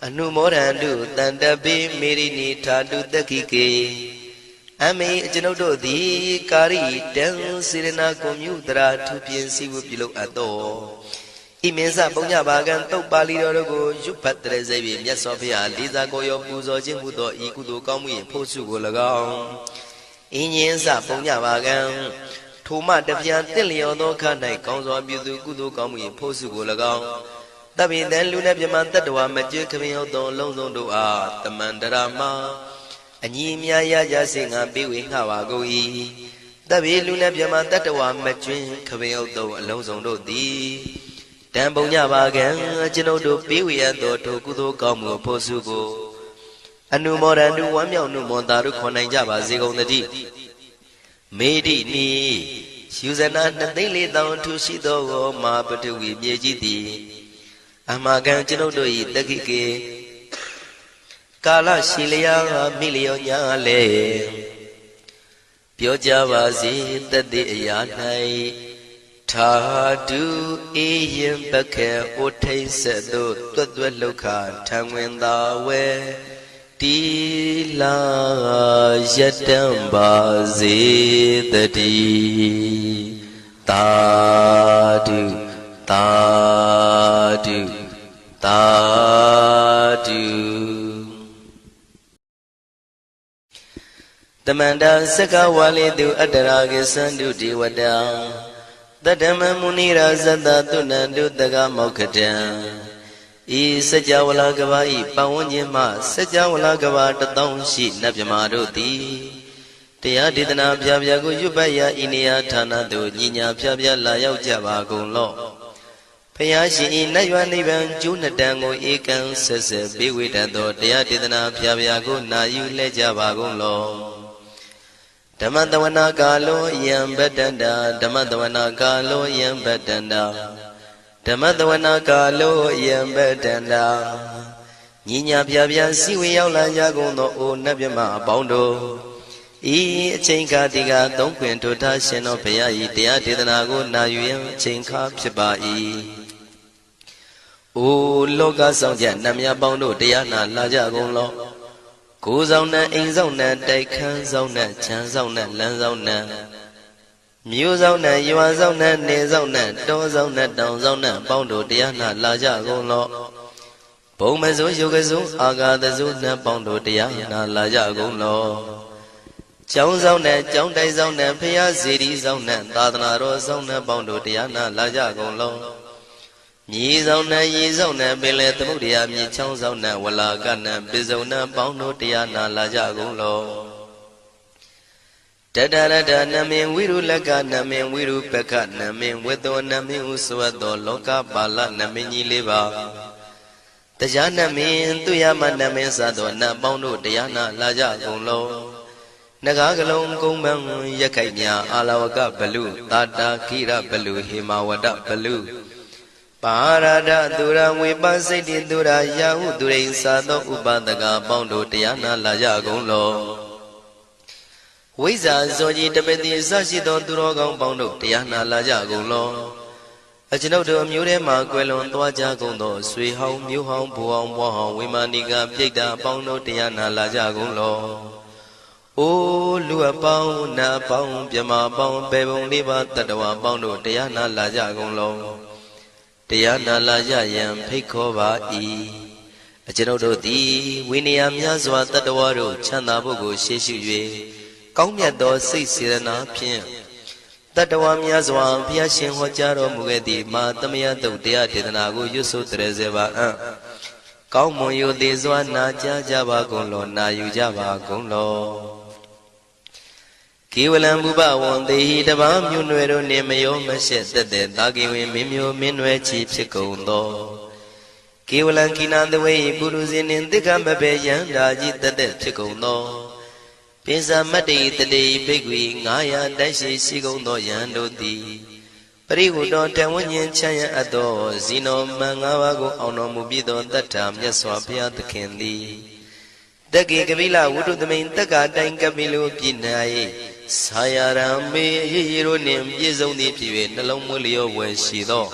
အနုမောဒန္တုတန္တပိမေရိနိထာတုတက္ခိကေအမေကျွန်ုပ်တို့သည်ကာရိတံစေရနာကွန်မြူတရာထူပြင်းစီဝပြုလုပ်အပ်တော်ဣမေသပုညဘာဂံတုတ်ပါဠိတော်တို့ကိုရွတ်ဖတ်တရစေ၍မြတ်စွာဘုရားလေးစားကိုရောပူဇော်ခြင်းဟူသောဤကုသိုလ်ကောင်းမှု၏ဖို့စုကို၎င်းဣညင်းသပုညဘာဂံထိုမှတပြန်တင့်လျော်သောခါ၌ကောင်းစွာပြုသူကုသိုလ်ကောင်းမှု၏ဖို့စုကို၎င်းတပိတံလူနဲ့မြမတတ္တဝါမကျွခမင်းဟုတ်သောလုံးစုံတို့အားတမန္တရာမအညီအများရကြစေငါပေးဝေငှပါကုန်၏တပိလူနဲ့မြမတတ္တဝါမကျွခမင်းဟုတ်သောအလုံးစုံတို့သည်တံပုံညပါကံကျွန်ုပ်တို့ပေးဝေရသောထိုကုသိုလ်ကောင်းမှုဖို့စုကိုအနုမောဒန္တုဝမ်းမြောက်နှုမောတာတို့ခွန်နိုင်ကြပါစေကုန်သတည်းမေတိနိယူဇနာ2,400,000ထူရှိသောမာပတဝီမြေကြီးသည်အမကံကျွန်ုပ်တို့၏တက္ခိကေကာလရှိလျာမိလျောညာလေပြောကြပါစေတသက်အရာ၌ထာတုအေယံပခေဩထိတ်ဆက်သို့တွတ်တွတ်လောက်ခထံဝင်သာဝဲတီလာယတံပါစေတည်းသာဓုသာဓုသာဓုတမန္တစကဝါလေတုအတ္တရာကိသန္တုဒေဝတံတတ္တမမုနိရာဇတသုဏန္တုတကမောက္ခတံဤစัจ java လကဘာဤပတ်ဝန်းကျင်မှစัจ java လကဘာ1000ရှိနတ်မြမာတို့သည်တရားဒေသနာပြပြကိုရွတ်ပတ်ရာဤနေရာဌာနသို့ညီညာပြပြလာရောက်ကြပါကုန်လော့ဖျားရှင်ဤနတ်ရွာနိဗ္ဗာန်ကျိုးနှစ်တန်ကိုဧကံဆက်ဆက်ပေးဝေတတ်သောတရားဒေသနာပြပြကိုနာယူလဲကြပါကုန်လော့ဓမ္မတဝနာကာလောယံဗတ္တန္တာဓမ္မတဝနာကာလောယံဗတ္တန္တာဓမ္မတဝနာကာလောယံဗတ္တန္တာညီညာပြပြစီဝေရောက်လာကြကုန်သောအိုနတ်မြမအပေါင်းတို့ဤအချိန်ခါဒီကသုံးခွင်ထိုထားရှင်တော်ဘုရားဤတရားဒေသနာကိုနာယူရန်အချိန်ခါဖြစ်ပါ၏အိုလောကဆောင်ကြနတ်မြတ်ပေါင်းတို့တရားနာလာကြကုန်လောကိုယ်ဆောင်နဲ့အိမ်ဆောင်နဲ့တိုက်ခန်းဆောင်နဲ့ခြံဆောင်နဲ့လမ်းဆောင်နဲ့ မြို့ဆောင်နဲ့ရွာဆောင်နဲ့နေဆောင်နဲ့တောဆောင်နဲ့တောင်ဆောင်နဲ့ပေါင်းတို့တရားနာလာကြကုန်လောဘုံမစိုးယုတ်ကစိုးအာဃာတစိုးနဲ့ပေါင်းတို့တရားနာလာကြကုန်လောကျောင်းဆောင်နဲ့ကျောင်းတိုက်ဆောင်နဲ့ဖျားစီရီဆောင်နဲ့သာသနာတော်ဆောင်နဲ့ပေါင်းတို့တရားနာလာကြကုန်လောမြေဆောင်နဲ့ရေဆောင်နဲ့ပင်လေသမုဒ္ဒရာမြေချောင်းဆောင်နဲ့ဝလာကနဲ့ပိစုံနဲ့ပေါင်းတို့တရားနာလာကြကုန်လောတတရတနမင်ဝိရုလကနမင်ဝိရုပကနမင်ဝေတောနမင်ဥစွတ်သောလောကပါဠနမင်ကြီးလေးပါတရားနမင်သူရမနမင်စသောနတ်ပေါင်းတို့တရားနာလာကြကုန်လောနဂါကလုံးကုံပန်းရက်ခိုက်မြအာလဝကဘလူတာတာခိရဘလူဟေမဝဒဘလူပါရဒသူရဝေပစိတ်တိသူရယာဟုသူရိသသောဥပဒကပေါင်းတို့တရားနာလာကြကုန်လောဝိဇ္ဇာဇောကြီးတပတိအစရှိသောသူတော်ကောင်းပေါင်းတို့တရားနာလာကြကုန်လောအကျွန်ုပ်တို့အမျိုးထဲမှာကွယ်လွန်သွားကြကုန်သောဆွေဟောင်းမျိုးဟောင်းဘူဟောင်းဘွားဟောင်းဝိမာနိကပြိတ္တာပေါင်းတို့တရားနာလာကြကုန်လောအိုးလူအပေါင်းနတ်အပေါင်းမြမအပေါင်းပေပုံလေးပါတတ္တဝါပေါင်းတို့တရားနာလာကြကုန်လောတရားနာလာကြရန်ဖိတ်ခေါ်ပါ၏အကျွန်ုပ်တို့သည်ဝိနည်းများစွာတတ္တဝါတို့ချမ်းသာဖို့ကိုရှေ့ရှု၍ကောင်းမြတ်သောစိတ်စေတနာဖြင့်တတ္တဝါများစွာဘုရားရှင်ဟောကြားတော်မူခဲ့သည့်မာသမယတုတ်တရားဒေသနာကိုရွတ်ဆိုတရစေပါအံ့ကောင်းမွန်ရိုသေစွာနာကြားကြပါကုန်လောနာယူကြပါကုန်လောကေဝလံဘုဘဝံတေဟိတပားမြို့နွယ်တို့နှင့်မယောမရှက်သက်သက်တာကိဝင်မင်းမျိုးမင်းနွယ်ချီဖြစ်ကုန်သောကေဝလံကိနာတဝေပုရုဇဉ်နှင့်တိက္ခမဘေယံဓာကြီးသက်သက်ဖြစ်ကုန်သောပိစမတ္တိတတိဘိက္ခွေ900တိုက်ရှိကုန်သောယံတို့သည်ပရိဟုတောတဝဉ္ဉ္ချမ်းရအပ်သောဇီနောမန်5ပါးကိုအောင်တော်မူပြီးသောတတ္ထာမြတ်စွာဘုရားသခင်သည်တက္ကေကပိလဝုဒ္ဓသမိန်တက္ကာတိုင်ကပိလိုပြည်၌ဆာယရံမေရေရိုနှင့်ပြည့်စုံသည်ဖြစ်၍နှလုံးမွေးလျောဝယ်ရှိသော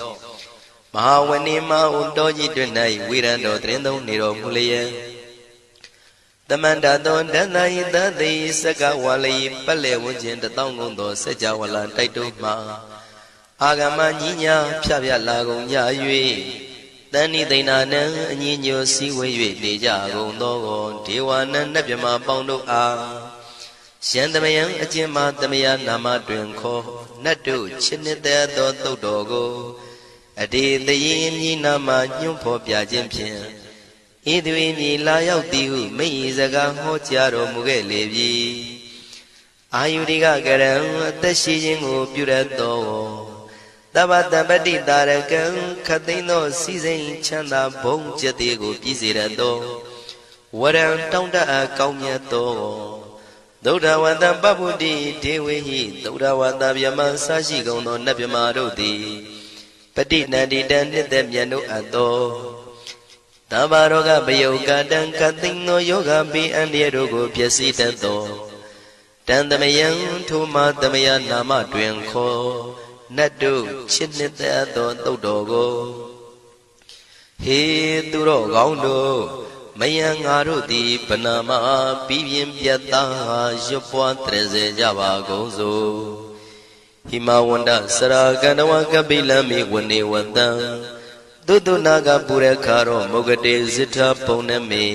မဟာဝဏိမဟုတောကြီးတွင်၌ဝိရံတော်တရင်သုံးနေတော်မူလျက်တမန္တသောဒန္တယိသတိစကဝါလိပတ်လေဝဉ္ခြင်းတောင်းကုန်သောစัจ java လာတိုက်တို့မှအာဂမညီညာဖြဖြလာကုန်ကြ၍တဏိသိဏနံအညီညွတ်စည်းဝေး၍နေကြကုန်သောဒေဝနံနတ်မြမပေါင်းတို့အားရှံသမယံအကျဉ်မသမယနာမတွင်ခေါ်နတ်တို့ချစ်နှစ်သက်သောသုတ်တော်ကိုအတေတယင်းမြည်နာမညွှန်းဖော်ပြခြင်းဖြင့်ဤသူ၏မြည်လာရောက်သည်ဟုမိ၏စကားဟောကြားတော်မူခဲ့လေပြီအာယုရိကကရံအသက်ရှိခြင်းကိုပြုရသောတပ္ပတပတ္တိတာရကံခတ်သိမ်းသောစီစိန်ချမ်းသာဘုံကျက်သေးကိုပြည့်စေရသောဝရံတောင်းတအပ်ကောင်းမြတ်သောသုဒ္ဓဝတ္တပပ္ပုတိဒေဝေဟိသုဒ္ဓဝတ္တဗျမဆရှိကုန်သောနတ်ဗျမတို့သည်ပฏิနန္တိတံနှစ်သက်မြတ်တို့အပ်သောတဗ္ဗရောဂပယုကတံကသိင်သောယောဂပိအန္တရာတို့ကိုပျက်စီးတတ်သောတံသမယံထိုမသမယနာမတွင်ခေါ်နတ်တို့ချစ်နှစ်သက်သောသုတ်တော်ကိုဟေသူတော်ကောင်းတို့မယံငါတို့သည်ဗနာမပြီးပြင်းပြတ်သားရွတ်ပွားတရစေကြပါကုန်စို့ဟိမဝန္ဒစရာကန္တဝကပိလမိဝနေဝတံသုတ္တနာကပုရခါရောမုဂတေဇိထဘုံနမေ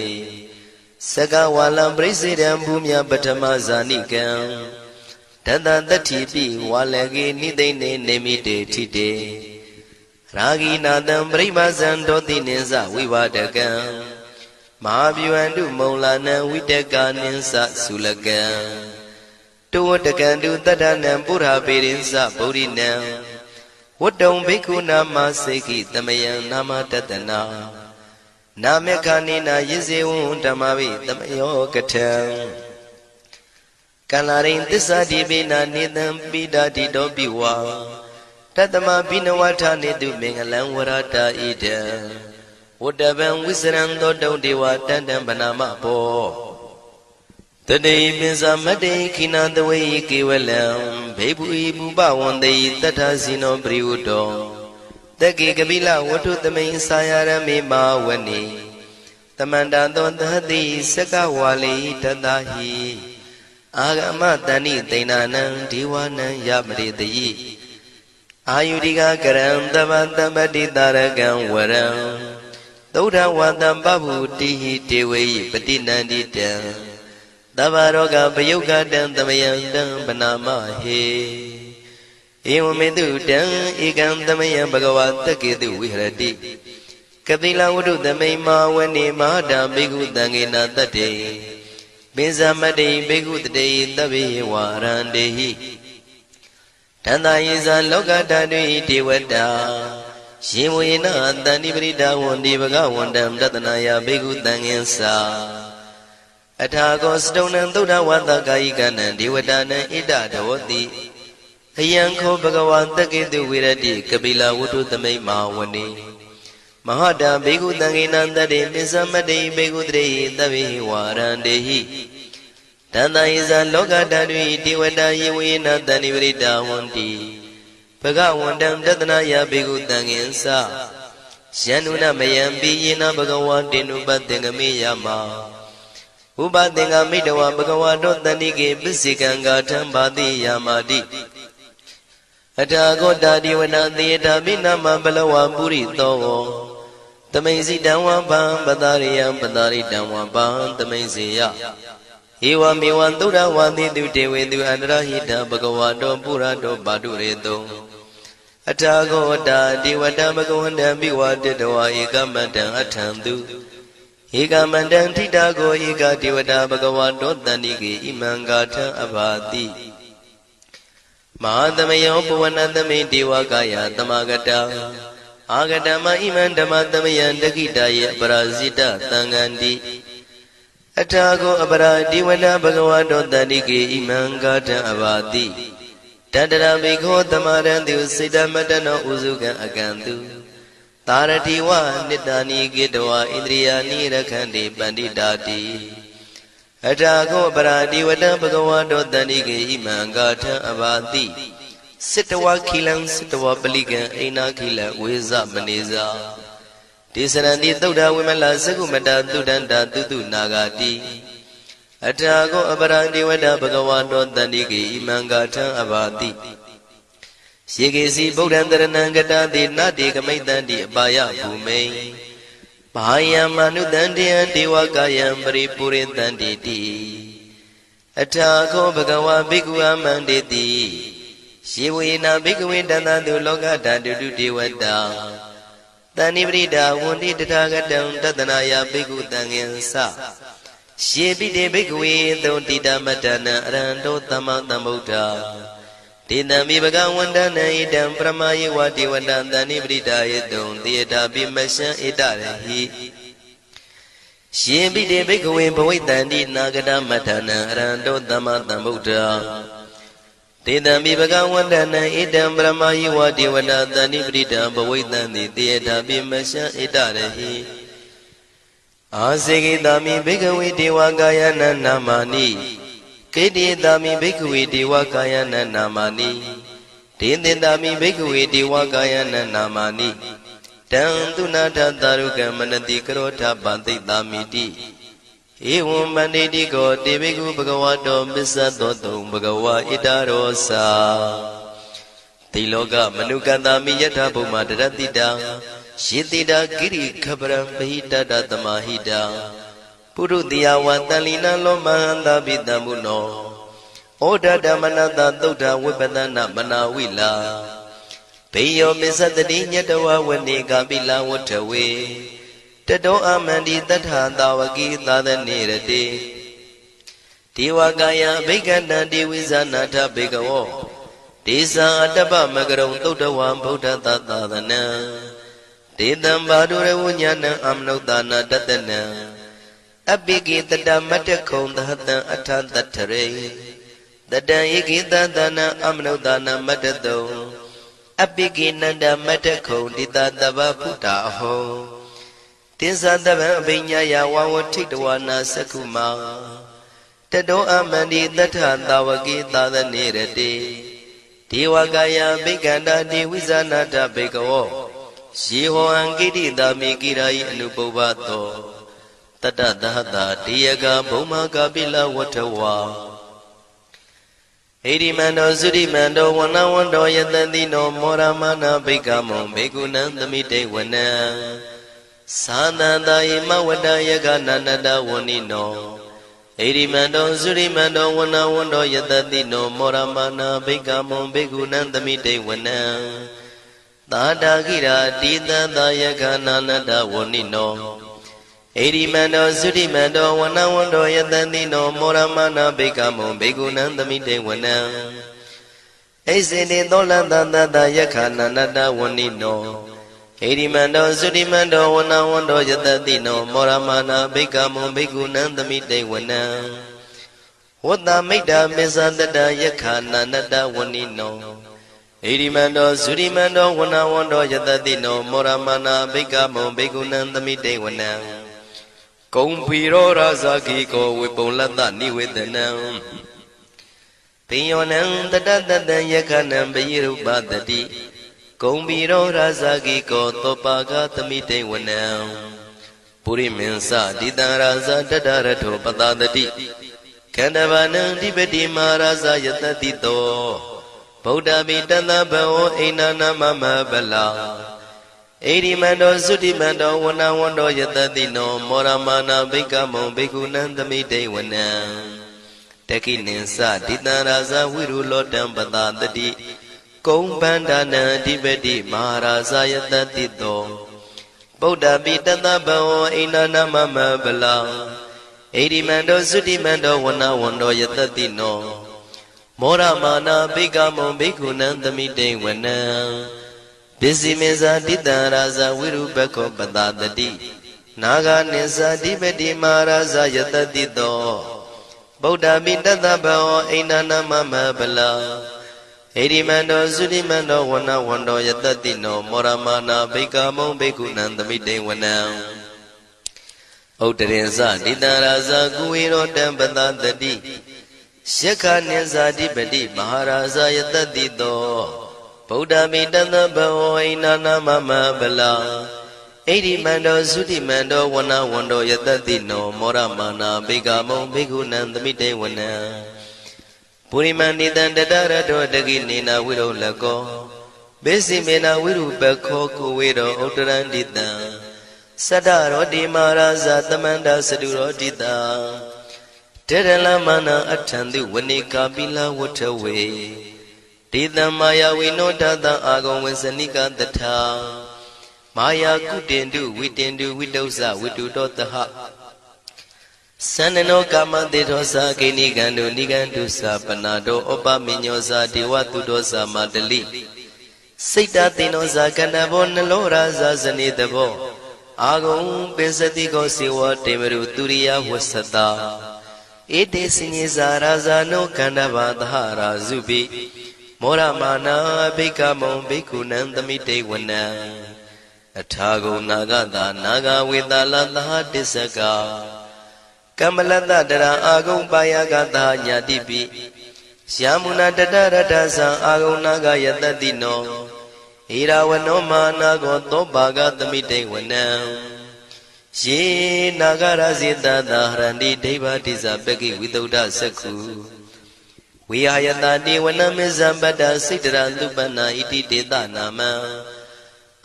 စကဝါလံပရိစေတံဘူမြပထမဇာနိကံတတတတ္ထိပိဝါလကေနိသိနေနေမိတေထိတေရာဂိနာတံပရိမဇံဒောတိနိသဝိဝါဒကံမဟာဗျဝန္တုမုံလာနံဝိတကာနိသသုလကံတောတကံတုတတ္ထနံပုရပေရိသဗုဒိနံဝတ္တုံဘိက္ခုနာမစေခိသမယံနာမတတနာနာမေခာနိနာယဇေဝံဓမ္မဝိသမယောကထံကန္လာရိသစ္စာတိပိနာနေတံပိဒာတိတောပိဝါတတမဘိနဝထာနေတုမင်္ဂလံဝရတာဣဒံဝတ္တဗံဝိစရံသောတုံဒေဝတန္တံဗနာမဘောတတိပိစမတ္တိခိနာတဝေကေဝလံဘေဘူဤဘူပဝန္တိတထဇိနောပရိဝတ္တောတက္ကေကပိလဝတ္ထုသမိန်ဆာယရမေမာဝနေတမန္တသောသဟတိစကဝါလိတတဟိ Agama tani tainanam diwanam yamriti Ayudika karam tavantamati tarakam varam Dauda vatam babuti tewe patinandita Tavaroga payugadam tamayandam panama he Evamedutam ekam tamayam bhagavata ketu vihrati Kapila udu tamay mawani mahadam bhikkhu tangena tate Binsamati bhikkhu tate tabi varandehi Tanda yisa loka tadvi devata Shivuyena tani prita wandi bhagavandam tatanaya bhikkhu tangensa Athago stonam duddha vata kayikanam devatanam ita dhavati Ayanko bhagavata ketu virati kapila udu tamay mawani Mahada bhikkhu tangena tate binsamati bhikkhu tate tabi varandehi Tanda isa loka tadvi devata yivuyena tani prita wandi Bhagavandam tatanaya bhikkhu tangensa Syanuna mayampi yena bhagavatinu patengami yama Upatenga midwa bhagavato tanike pisikanga thambati yamati Athago tadivana theta binama balawa purito Tamaisi damwa pam padariyam padaritamwa pam tamaisiya Ewa mewan dura wandi dewe du andrahita bhagavato purato padureto Athago tadivata bhagavandam biwaditawa ekamandam athantu Ekamandam thitago eka devata bhagavato tanike imangatha abhati Mahadamayo puvanatame devakaya tamagata Agatama iman dhamatamayan dakitaya parasita tangandi Athago apara devata bhagavato tanike imangatha abhati Tadara bhikho tamarantu siddhamatano usukan akantu Taratiwa nitani gitwa indriyani rakhandi panditati Athago apara devata bhagavato tanike imangatha abhati Sittawa khilam sittawa palikan aina khila weza maneza Tisarandi Duddha Vimala Sakumata Duddhanta Tutu Nagati Athago apara devata bhagavato tanike imangatha abhati Shikesi Buddhantaranam gatati nati kamaitanti apaya bhume Bhayam manutantiyan devakayam paripuritanti ti Athago bhagava bhikkhu amanditi Shivuyena bhikkhuve tantatu loka dhatutu devata Tani prita wundi tathagatam tatanaya bhikkhu tangensa Shivite bhikkhuve thontita matana aranto tamma tambuddha Tidambi bhagavandana idam pramaye vadivata tani prita yedum tiyata bimasya itarehi Shivite bhikkhuve bhavitanti nagata matana aranto tamma tambuddha Tidambi bhagavandana idam brahmayi vadivata tani prita bhavitanti tiyata bimasya itarehi Asigitami bhikkhuve devakayana namani Keditami bhikkhuve devakayana namani Tinditami bhikkhuve devakayana namani Tantunatha tarukam manati karotha pantitamiti Evam banditi ko te bhikkhu bhagavato bissadoto bhagava itarosa Tiloka manukantami yatha bhuma daratita Shitita giri khabaram pahitata tamahita Purutiya vatalina lomahanta vidamuno Oda dhamanata duddha vipatana manavila Peyo misatati nyatawa vane kapila vatthawe Tato amandi tatha tawaki tadanirate Devakaya bhikkhana devisanatha bhikkhavo Desa atapa magaram duddhavam buddha tatadana Dedam badura vunyana amnodana tatana Abhiki tata matakhom dahata atha tathare Tata yikita dana amnodana matato Abhiki nanda matakhom dita tava puta aho Tinsa tava abhinyaya vavathitwana sakuma Tato amandi tatha tawaki tadanirate Devakaya bhikkhana devisanatha bhikkhavo Shiho angiti dami kirai anubhavato Tata dahata tiyaga bhuma kapila vatthawa Erimando Sudimando Wana Wando Yatandino Moramana Bekamon Bekunan the Mite Wana Sananda Imawada Yagananda Wanino Erimando Sudimando Wana Wando Yatandino Moramana Bekamon Bekunan the Mite Wana Tadagira Dida Yagananda Wanino Erimando Sudimando Wana Wando Yatandino Moramana Bekamon Bekunan the Mite Wana Ezini Dolanda Yakananda Wanino Erimando Sudimando Wana Wando Yatandino Moramana Bekamon Bekunan the Mite Wana Wada Mida Mizanda Yakananda Wanino Erimando Sudimando Wana Wando Yatandino Moramana Bekamon Bekunan the Mite Wana Kompiro Razaki ko Wipolata Niwedanam Pionam Tadada Yakanam Beyiru Badati Kompiro Razaki ko Topaga Tamite Wanam Puri Mensa Dida Raza Dadarato Patadati Kandavanam Dibeti Maraza Yatatito Boda Bitana Bao Einana Mama Bala Erimando Sudimando Wana Wando Yatandino Moramana Bekamon Bekunan the Mite Wana Tekininsa Ditaraza Wiru Lotam Patadati Kumbandana Dibeti Maharaza Yatatito Boda Bitana Bao Einana Mama Bala Erimando Sudimando Wana Wando Yatandino Moramana Bekamon Bekunan the Mite Wana Bisimeza Ditaraza Wiru Beko Patadati Naga Nisa Dibeti Maharaza Yatatito Boda Bitana Bao Einana Mama Bala Erimando Sudimando Wana Wando Yatatino Moramana Bekamon Bekunan the Mite Wana Otarinsa Ditaraza Guiro Patadati Shekha Nisa Dibeti Maharaza Yatatito Boda Mitana Bao Einana Mama Bala Erimando Sudimando Wana Wando Yatatino Moramana Bekamon Bekunan the Mite Wana Purimanditan Dadarato Daginina Widow Lako Besimena Wiru Beko Kuwido Otarandita Sadaro Di Maharaza Tamanda Saduro Dita Teralamana Atandu Wanika Bila Waterway Dita Maya Winodata Agon Wensanika Data Maya Kutindu Witindu Widosa Widudota Sanano Kama Dedosa Kinigando Nigandusa Panado Opa Minyosa Diwatudosa Madali Sita Tinosa Kanabon Lora Zazanidabo Agon Pesatiko Siwa Temeru Turia Wasata Ete Sinisa Razano Kandavadhara Zubi Moramana Bekamon Bekunan the Mite Wana Atago Nagada Naga Vidalata Disaka Kamalata Dara Agon Bayagata Yadibi Shamuna Dadarasa Agon Naga Yatadino Irawanoma Nago Tobaga the Mite Wana She Nagara Zita Dahrandi Deva Disabeki without Saku We are Yatadi Wanamizambada Sidra Lubana Iti Deda Nama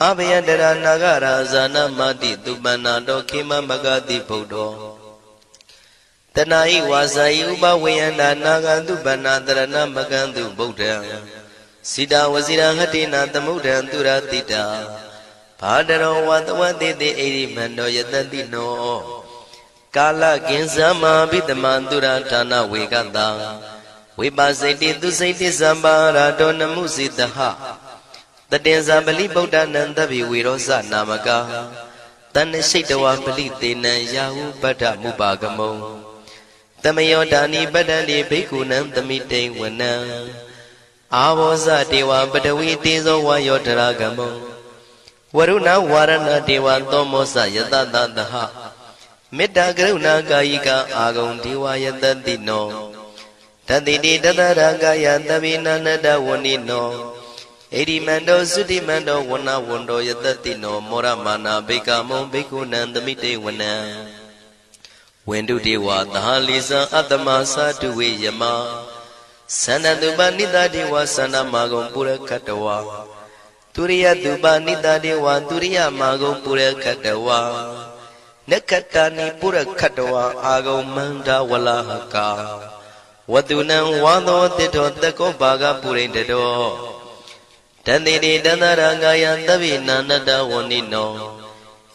Abhyadara Nagara Zana Mati Dubana Dokima Magadi Podo Tanai Wasai Uba Wayanda Naga Dubana Darana Magandu Boda Sida Wazira Hatina Tamuda Duratita Padaro Watawati the Erimando Yatadino Kala Kinsama Bitamandura Tana Weganda Wibasiti to Sati Zambara Dona Musitaha The Denzabali Boda Nandabi Wirosa Namaka Tanashitawa Palitina Yahu Bada Mubagamo Tamayodani Badani Bekunam the Mite Wana Awosa Dewa Badawi Tizo Wayotaragamo Waruna Warana Dewa Tomosa Yatadaha Meta Gruna Gaika Agon Dewa Yatadino Tadidi Dadaragaya Davina Nada Wanino Erimando Sudimando Wana Wando Yatatino Moramana Bekamon Bekunan the Mite Wana Wendu Dewa Tahalisa Atamasa Tuwe Yama Sana dupa nita dewa sana magong pura katawa Turiya dupa nita dewa turiya magong pura katawa Nakatani pura katawa agong manda wala haka Watunang wado tito tako baga purin tito Tandini dandarangaya tabi nanada wanino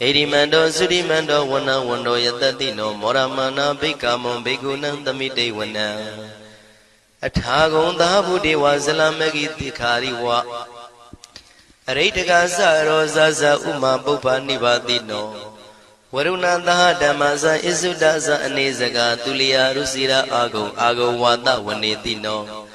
Erimando surimando wana wando yatatino Moramana bikamo bigunang tamite wana Athagon dahabu dewa zalamagi tikhari wa Aritaka sa rosa sa uma bupa nibadino Waruna daha damasa isuda sa anezaga tuliya rusira ago wata wanitino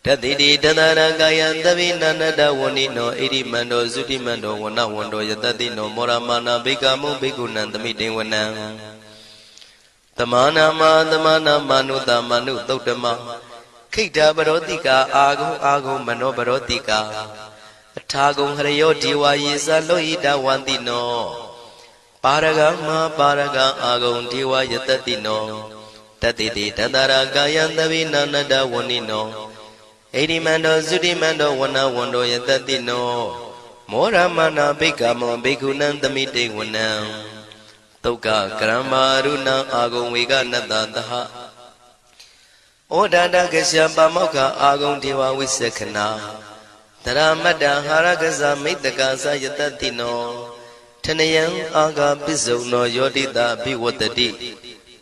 Tatidi tadarangaya tabi nanada wanino Erimando surimando wana wando yatatino Moramana bikamo bigunang tamite wana Tamana manuta manu tautama Kita barotika ago mano barotika Atagong harayo diwa yisa lohida wantino Paraga agong diwa yatatino Tatiti tatara gayan tabi nanada wanino Erimando sudimando wana wando yatatino Mora mana bikamo bikunang tamite wana Toka kramaruna agong wiga natataha Odada kasya pamoka agong dewa wisekana Taramada harakasa mitaka yatatino Tanayang aga pisono yodita biwatati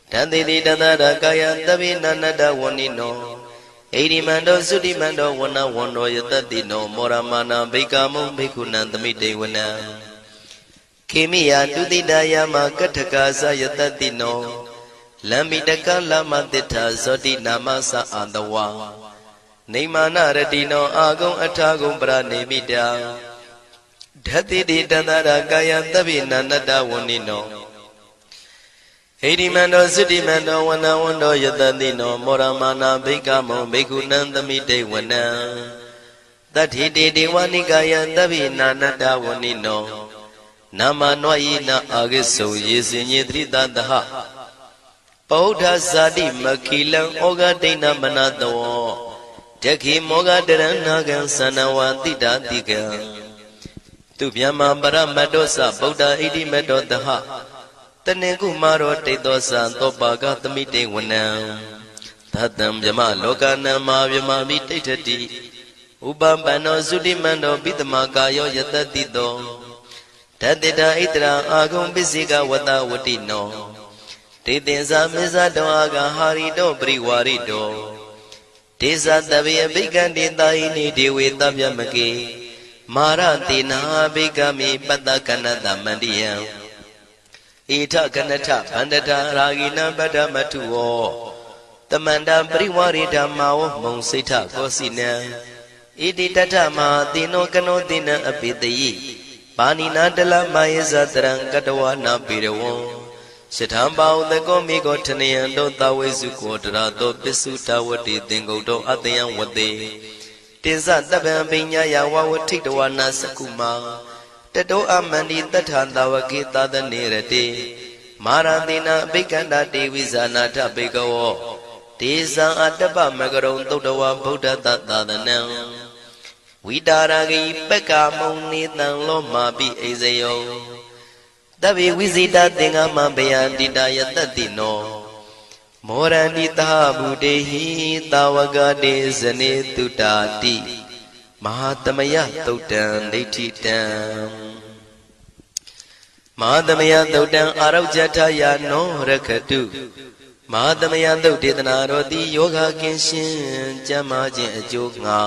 Tandini dandara kaya tabi nanada wanino Erimando sudimando wana wando yatatino Moramana bikamo bikunan tamite wana Kimiya dudidaya makatakasa yatatino Lambidaka lama tita zoti namasa andawa Neimana radino agong atagong pranimida Dhatidi dandara kaya tabi nanada wanino Erimando sudimando wana wando yatatino Moramana bikamo bikunan tamite wana Tathidi diwani kaya tabi nanada wanino Nama noyina agiso yesinye tridadaha Paudha zadi makilang oga dina manatawo Jaki moga deranagan sanawati datika Tupyama paramadosa Paudha idi medodaha Taneku maro tedosa topaga tamite wana Tatam jama lokana mavyama vititati Ubambano sudimando bitamakayo yatatito Tatita itra agong bisika wata watino Titinsa misa do aga hari do priwari do Tisa tabi abikandi taini diwi tabyamaki Mara tina abikami patakanata mandiya Ita kanata pandata ragina badamatuo Tamanda priwari dhamao monsita kosina Iti tata ma tino kano tina apitayi Panina dala mayesa terang katawa na pirawo Sithambao thako miko thanayan do tawesu kodra do pisu tawati tingo do atayan wate Tinsa taban pinya yawa watiktawa na sakuma Tato amandi tathan tawaki tadanirate Marantina bikanda devizana tapikawo Tisa atapa magarong totawa buddha tatadanang Widaragi peka moni tang loma bi ezeyo Tabi wizita tinga mabayan didaya tatino Morandi tabudehi tawagade zane tutati Mahatamaya tautan detitam Mahatamaya tautan araujataya no rakatu Mahatamaya tautitana roti yoga kinshin jamajin ajoga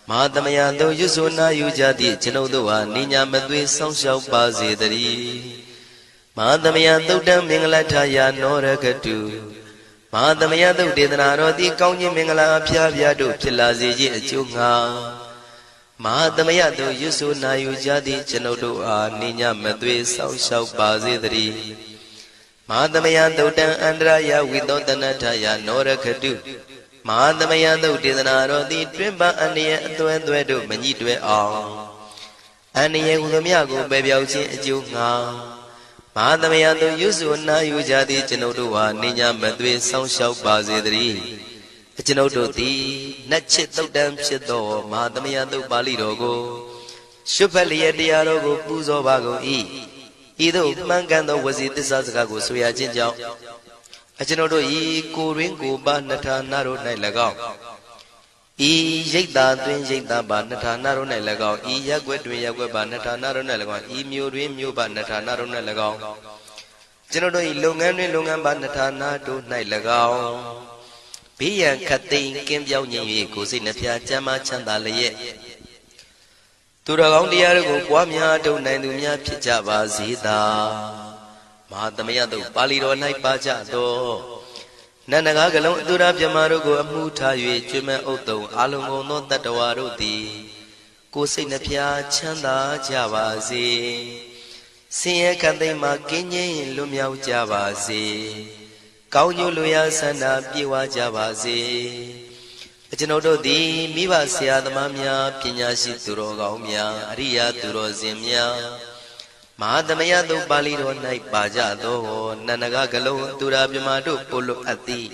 Mahatamaya do yusuna yujati chinodoa ninya madwe songshao pazedari Mahatamaya tautan minglataya no rakatu Mahatamaya tautitana roti kaunyi mingla apya do pilazeji ajoga Mahatamaya do yusuna yujati chinodoa ninya madwe songshao pazedari Mahatamaya tautan andraya vidotanataya no rakatu Mahatamaya tautitana roti twimba aniya atwe do manyi twe aung Aniya udamya ko bebyao chin ajoga Mahatamaya do yusuna yujati chinodoa ninya madwe songshao pazedari ကျွန်ုပ်တို့သည်နတ်ချစ်တုတ်တံဖြစ်သောမဟာသမယတုတ်ပါဠိတော်ကိုရှုဖတ်လျက်တရားတော်ကိုပူဇော်ပါကုန်၏ဤသို့မှန်ကန်သောဝစီသစ္စာစကားကိုဆိုရခြင်းကြောင့်ကျွန်ုပ်တို့ဤကိုရင်းကိုပါနှထာနာတို့၌၎င်းဤရိတ်တာတွင်ရိတ်တာပါနှထာနာတို့၌၎င်းဤရက်ွက်တွင်ရက်ွက်ပါနှထာနာတို့၌၎င်းဤမြို့တွင်မြို့ပါနှထာနာတို့၌၎င်းကျွန်ုပ်တို့ဤလုပ်ငန်းတွင်လုပ်ငန်းပါနှထာနာတို့၌၎င်းဘေးရန်ခတ်သိမ်းကင်းပြောင်းခြင်း၍ကိုယ်စိတ်နှဖျားချမ်းသာချမ်းသာလျက်သူတော်ကောင်းတရားတို့ကိုပွားများထုတ်နိုင်သူများဖြစ်ကြပါစေသာမဟာသမယတုတ်ပါဠိတော်၌ပါကြသောနန္ဒကားကလုံးအတုရပြမတို့ကိုအမှုထား၍ကျွမ်းမဲ့ဥတုံအာလုံကုန်သောတတ္တဝါတို့သည်ကိုယ်စိတ်နှဖျားချမ်းသာကြပါစေဆင်းရဲခတ်သိမ်းမှကင်းငြိမ်းလွတ်မြောက်ကြပါစေကောင်းကျိုးလိုရာဆန္ဒပြေဝကြပါစေကျွန်ုပ်တို့သည်မိဘဆရာသမားများပညာရှိသူတော်ကောင်းများအရိယာသူတော်စင်များမဟာသမယတုတ်ပါဠိတော်၌ပါကြသောနန္ဒကားကလုံးသူရာပြမတို့ပို့လို့အပ်သည်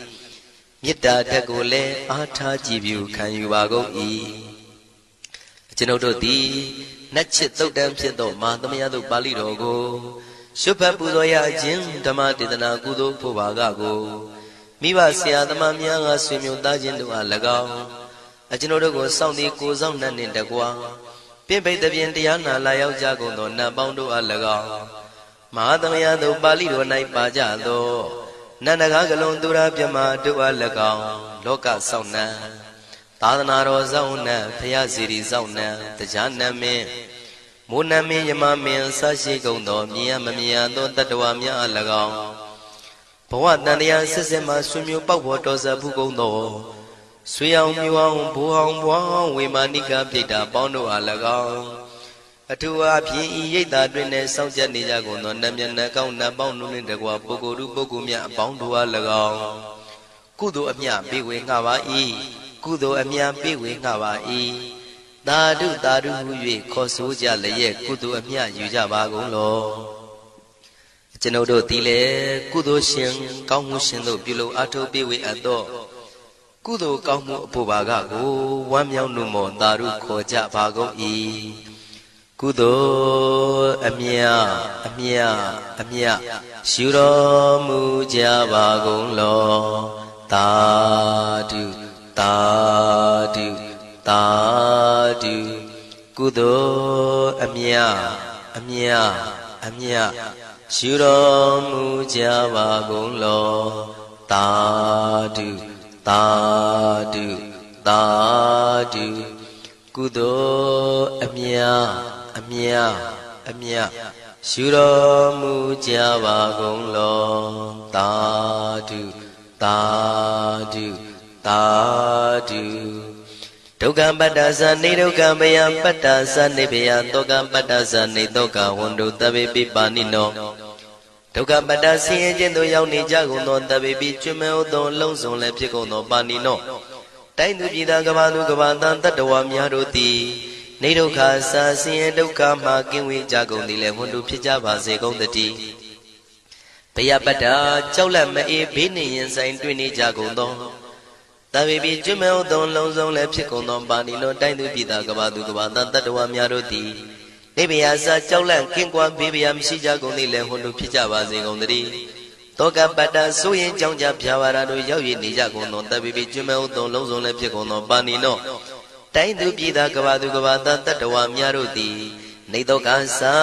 မေတ္တာဓာတ်ကိုလည်းအားထားကြည်ပြုခံယူပါကုန်၏ကျွန်ုပ်တို့သည်နတ်ချစ်တုတ်တံဖြစ်သောမဟာသမယတုတ်ပါဠိတော်ကိုရှုဖတ်ပူဇော်ရခြင်းဓမ္မဒေသနာကုသိုလ်ဖို့ပါကကိုမိဘဆရာသမားများကဆွေမျိုးသားချင်းတို့အား၎င်းကျွန်ုပ်တို့ကိုစောင့်တည်ကိုဆောင်နှံ့နှင့်တကွာပြင့်ပိတ်သဖြင့်တရားနာလာရောက်ကြကုန်သောနတ်ပေါင်းတို့အား၎င်းမဟာသမယတုတ်ပါဠိတော်၌ပါကြသောနန္ဒကားကလုံးသူရပြမတို့အား၎င်းလောကဆောင်နှံသာသနာတော်ဆောင်နှံဖရာစီရီဆောင်နှံတရားနမင်းမိုးနမင်းယမမင်းဆရှိကုန်သောမြင်ရမမြင်ရသောတတ္တဝါများအား၎င်းဘဝတန်တရားစစ်စစ်မှဆွေမျိုးပေါက်ဖို့တော်စပ်ဖူးကုန်သောဆွေအောင်မျိုးအောင်ဘိုးအောင်ဘွားအောင်ဝေမာနိကပြိတ္တာပေါင်းတို့အား၎င်းအထူးအားဖြင့်ဤရိတ်တာတွင်လည်းစောင့်ကြနေကြကုန်သောနတ်မြတ်နတ်ကောင်းနတ်ပေါင်းတို့နှင့်တကွာပုဂ္ဂိုလ်တို့ပုဂ္ဂိုလ်များအပေါင်းတို့အား၎င်းကုသိုလ်အမြပေးဝေငှပါ၏ကုသိုလ်အမြပေးဝေငှပါ၏သာဓုသာဓုဟု၍ခေါ်ဆိုကြလျက်ကုသိုလ်အမြယူကြပါကုန်လောကျွန်ုပ်တို့သည်လည်းကုသိုလ်ရှင်ကောင်းမှုရှင်တို့ပြုလို့အထောက်ပေးဝေအပ်သောကုသိုလ်ကောင်းမှုအဖို့ပါကကိုဝမ်းမြောက်နှုမောသာဓုခေါ်ကြပါကုန်၏ကုသိုလ်အမြအမြအမြရှုတော်မူကြပါကုန်လောသာဓုသာဓုသာဓုကုသိုလ်အမြအမြအမြရှုတော်မူကြပါကုန်လောသာဓုသာဓုသာဓုကုသိုလ်အမြအမြအမြရှုတော်မူကြပါကုန်လောသာဓုသာဓုသာဓုဒုက္ခပတ္တသနေဒုက္ခဘယပတ္တသနေဘယတောကပတ္တသနေတောကဝန္တုတဗေပိပါဏိနောဒုက္ခပတ္တဆင်းရဲခြင်းသို့ရောက်နေကြကုန်သောတဗေပိကျွမ်းမဲ့သောလုံးစုံလည်းဖြစ်ကုန်သောပါဏိနောတိုင်းသူပြည်သားကဘာသူကဘာတန်တတ္တဝါများတို့သည်နေဒုက္ခစာဆင်းရဲဒုက္ခမှကင်းဝေးကြကုန်သည်လည်းဝန္တုဖြစ်ကြပါစေကုန်တည်းဘယပတ္တကြောက်လန့်မအေးဘေးနှင့်ရင်ဆိုင်တွေ့နေကြကုန်သောတဗေပိကျွမ်းမဲ့သောလုံးစုံလည်းဖြစ်ကုန်သောပါဏိနောတိုင်းသူပြည်သားကဘာသူကဘာတန်တတ္တဝါများတို့သည်နေဘယာစာကြောက်လန့်ကင်းကွာဘေးဘယာမရှိကြကုန်သည်လည်းဝန္တုဖြစ်ကြပါစေကုန်တည်းတောကပတ္တဆိုရင်ကြောင့်ကြဖြာပါရာတို့ရောက်ရနေကြကုန်သောတဗေပိကျွမ်းမဲ့သောလုံးစုံလည်းဖြစ်ကုန်သောပါဏိနောတိုင်းသူပြည်သားကဘာသူကဘာတန်တတ္တဝါများတို့သည်နေတောကစာ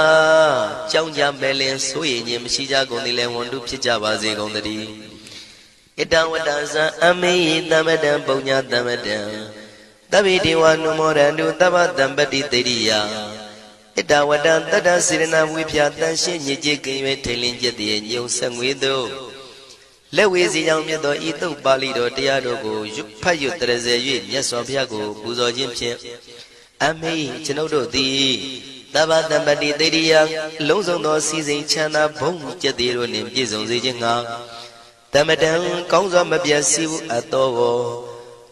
ကြောင့်ကြမဲ့လင်ဆိုရင်ခြင်းမရှိကြကုန်သည်လည်းဝန္တုဖြစ်ကြပါစေကုန်တည်းဣတံဝတ္တဇံအမေယိသမတံပုညသမတံသဗ္ဗေဒေဝနုမောရန္တုသဗ္ဗတံပတိတေရိယဣတဝတ္တတတ္တစေရနာဝိဖြာတန်ရှင်းညစ်ကြေးကင်၍ထိန်လင်းကျက်တည်းညုံဆက်ငွေသို့လက်ဝေစီကြောင့်မြတ်သောဤသုတ်ပါဠိတော်တရားတို့ကိုဖတ်ရွတ်တရစေ၍မြတ်စွာဘုရားကိုပူဇော်ခြင်းဖြင့်အမေကျွန်ုပ်တို့သည်သဗ္ဗတံပတိတေရိယလုံးစုံသောစီစဉ်ချမ်းသာဘုံကျက်တည်းတို့နှင့်ပြည့်စုံစေခြင်းငှာတမတံကောင်းစွာမပြတ်စီဘူးအတော်ကို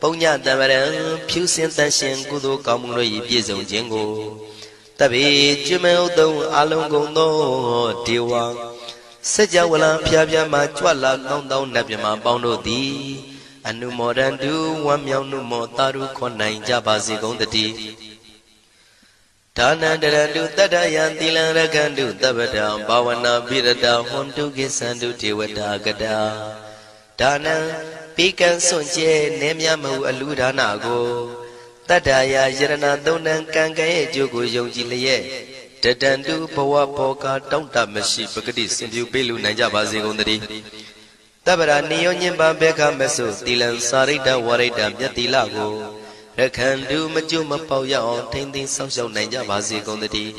ပုညတမရံဖြူစင်တန်ရှင်ကုသိုလ်ကောင်းမှုတို့၏ပြည့်စုံခြင်းကိုတဗေကျွမ်းမဲ့ဥတုံအလုံးကုန်သောဒေဝစัจ java လံဖျားဖျားမှကြွလာကောင်းသောနတ်မြတ်ပေါင်းတို့သည် အနုမောဒန္တုဝမ်းမြောက်နုမောတာရုခွန်နိုင်ကြပါစေကုန်တည်းဒါနန္တရတုတတ္တယံသီလံရကန္တုတပ္ပတံဘာဝနာပိရတဟွန်တုကိသန္တုတေဝတာကတာဒါနံပိကံစွန့်ကျဲနေမြမဟုအလူဒါနကိုတတ္တယာယရဏသုံးနံကံကံရဲ့အကျိုးကိုယုံကြည်လျက်တတန္တုဘဝဘောကတောင့်တမရှိပဂတိစင်ပြုပေးလူနိုင်ကြပါစေကုန်တည်းတပ္ပရာနိယောညင်ပံဘေခမဆုသီလံစာရိတ္တဝရိတ္တမြတ်တိလကိုရခန္တုမကျွမပေါရအောင်ထိမ့်သိမ်းဆောက်ရှောက်နိုင်ကြပါစေကုန်တည်း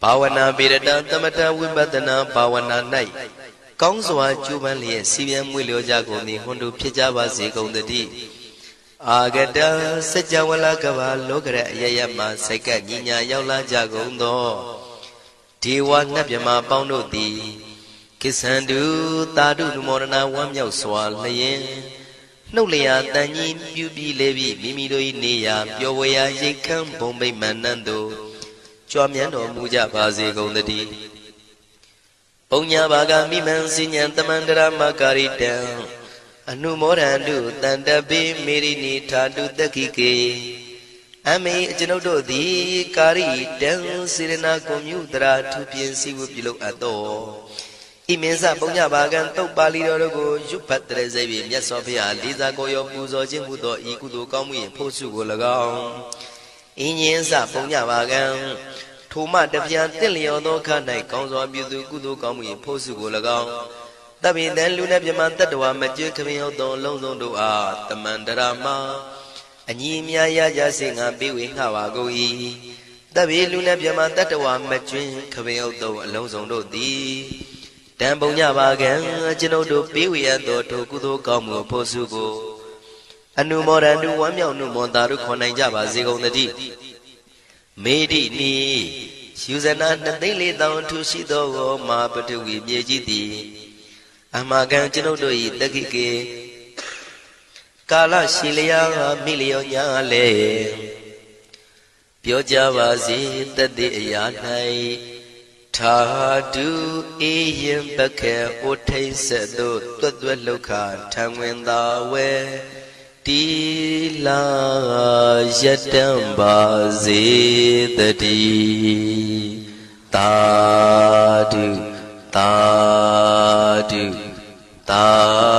ဘာဝနာပိရတသမထဝိပဿနာဘာဝနာ၌ကောင်းစွာကျူးပန်းလျက်စီပြန်မွေလျောကြကုန်သည်ဟွန်တုဖြစ်ကြပါစေကုန်တည်းအာဂတစัจ java လကဘာလောကရအယယမစိတ်ကညီညာရောက်လာကြကုန်သောဒေဝနတ်မြမပေါင်းတို့သည်ကိသန္တုသာဓုနမောဒနာဝမ်းမြောက်စွာလျင်နှုတ်လျာတန်ကြီးပြုပြီးလေပြီးမိမိတို့၏နေရာပျော်ဝေရာရိတ်ခမ်းဘုံမိတ်မန္တန်တို့ကြွမြန်းတော်မူကြပါစေကုန်တည်းပုံညာဘာဂမိမံစဉ္ဉံတမန္တရမကာရိတံအနုမောဒန္တုတန္တပိမေရိနိထာတုတက္ခိကေအမေအကျွန်ုပ်တို့သည်ကာရိတံစေရနာကွန်မြူတရာထူပြင်းစည်းဝပြုလုပ်အပ်သောဣမင်းစပုံညာဘာကံတုတ်ပါဠိတော်တို့ကိုရွတ်ဖတ်တဲ့စိတ်ဖြင့်မြတ်စွာဘုရားလေးစားကိုရောပူဇော်ခြင်းမှုသောဤကုသိုလ်ကောင်းမှု၏ဖို့စုကို၎င်းအင်းရင်စပုံညာဘာကံထိုမှတပြားတင့်လျော်သောခါ၌ကောင်းစွာပြုသူကုသိုလ်ကောင်းမှု၏ဖို့စုကို၎င်းတပိတံလူနဲ့မြမတတ္တဝါမကျွခမင်းဟုတ်သောလုံးစုံတို့အားတမန္တရာမအညီအမြရကြစေငါပေးဝေငှပါကုန်၏တပိလူနဲ့မြမတတ္တဝါမကျွခမင်းဟုတ်သောအလုံးစုံတို့သည်တံပုံညပါကံကျွန်ုပ်တို့ပေးဝေရသောထိုကုသိုလ်ကောင်းမှုဖို့စုကိုအနုမောဒန္တုဝမ်းမြောက်နုမောတာတို့ခွန်နိုင်ကြပါစေကုန်တည်းမေတိနိယူဇနာ2,400,000ထူရှိသောမာပတဝီမြေကြီးသည်အမကံကျွန်ုပ်တို့၏တက္ခိကေကာလရှိလျာမိလျောညာလေပြောကြပါစေတသက်အရာ၌ထာတုအေယံပခေဩထိတ်ဆက်သို့တွတ်တွတ်လောက်ခထံဝင်သာဝဲတီလာယတံပါစေတည်းသာဓုသာဓုသာ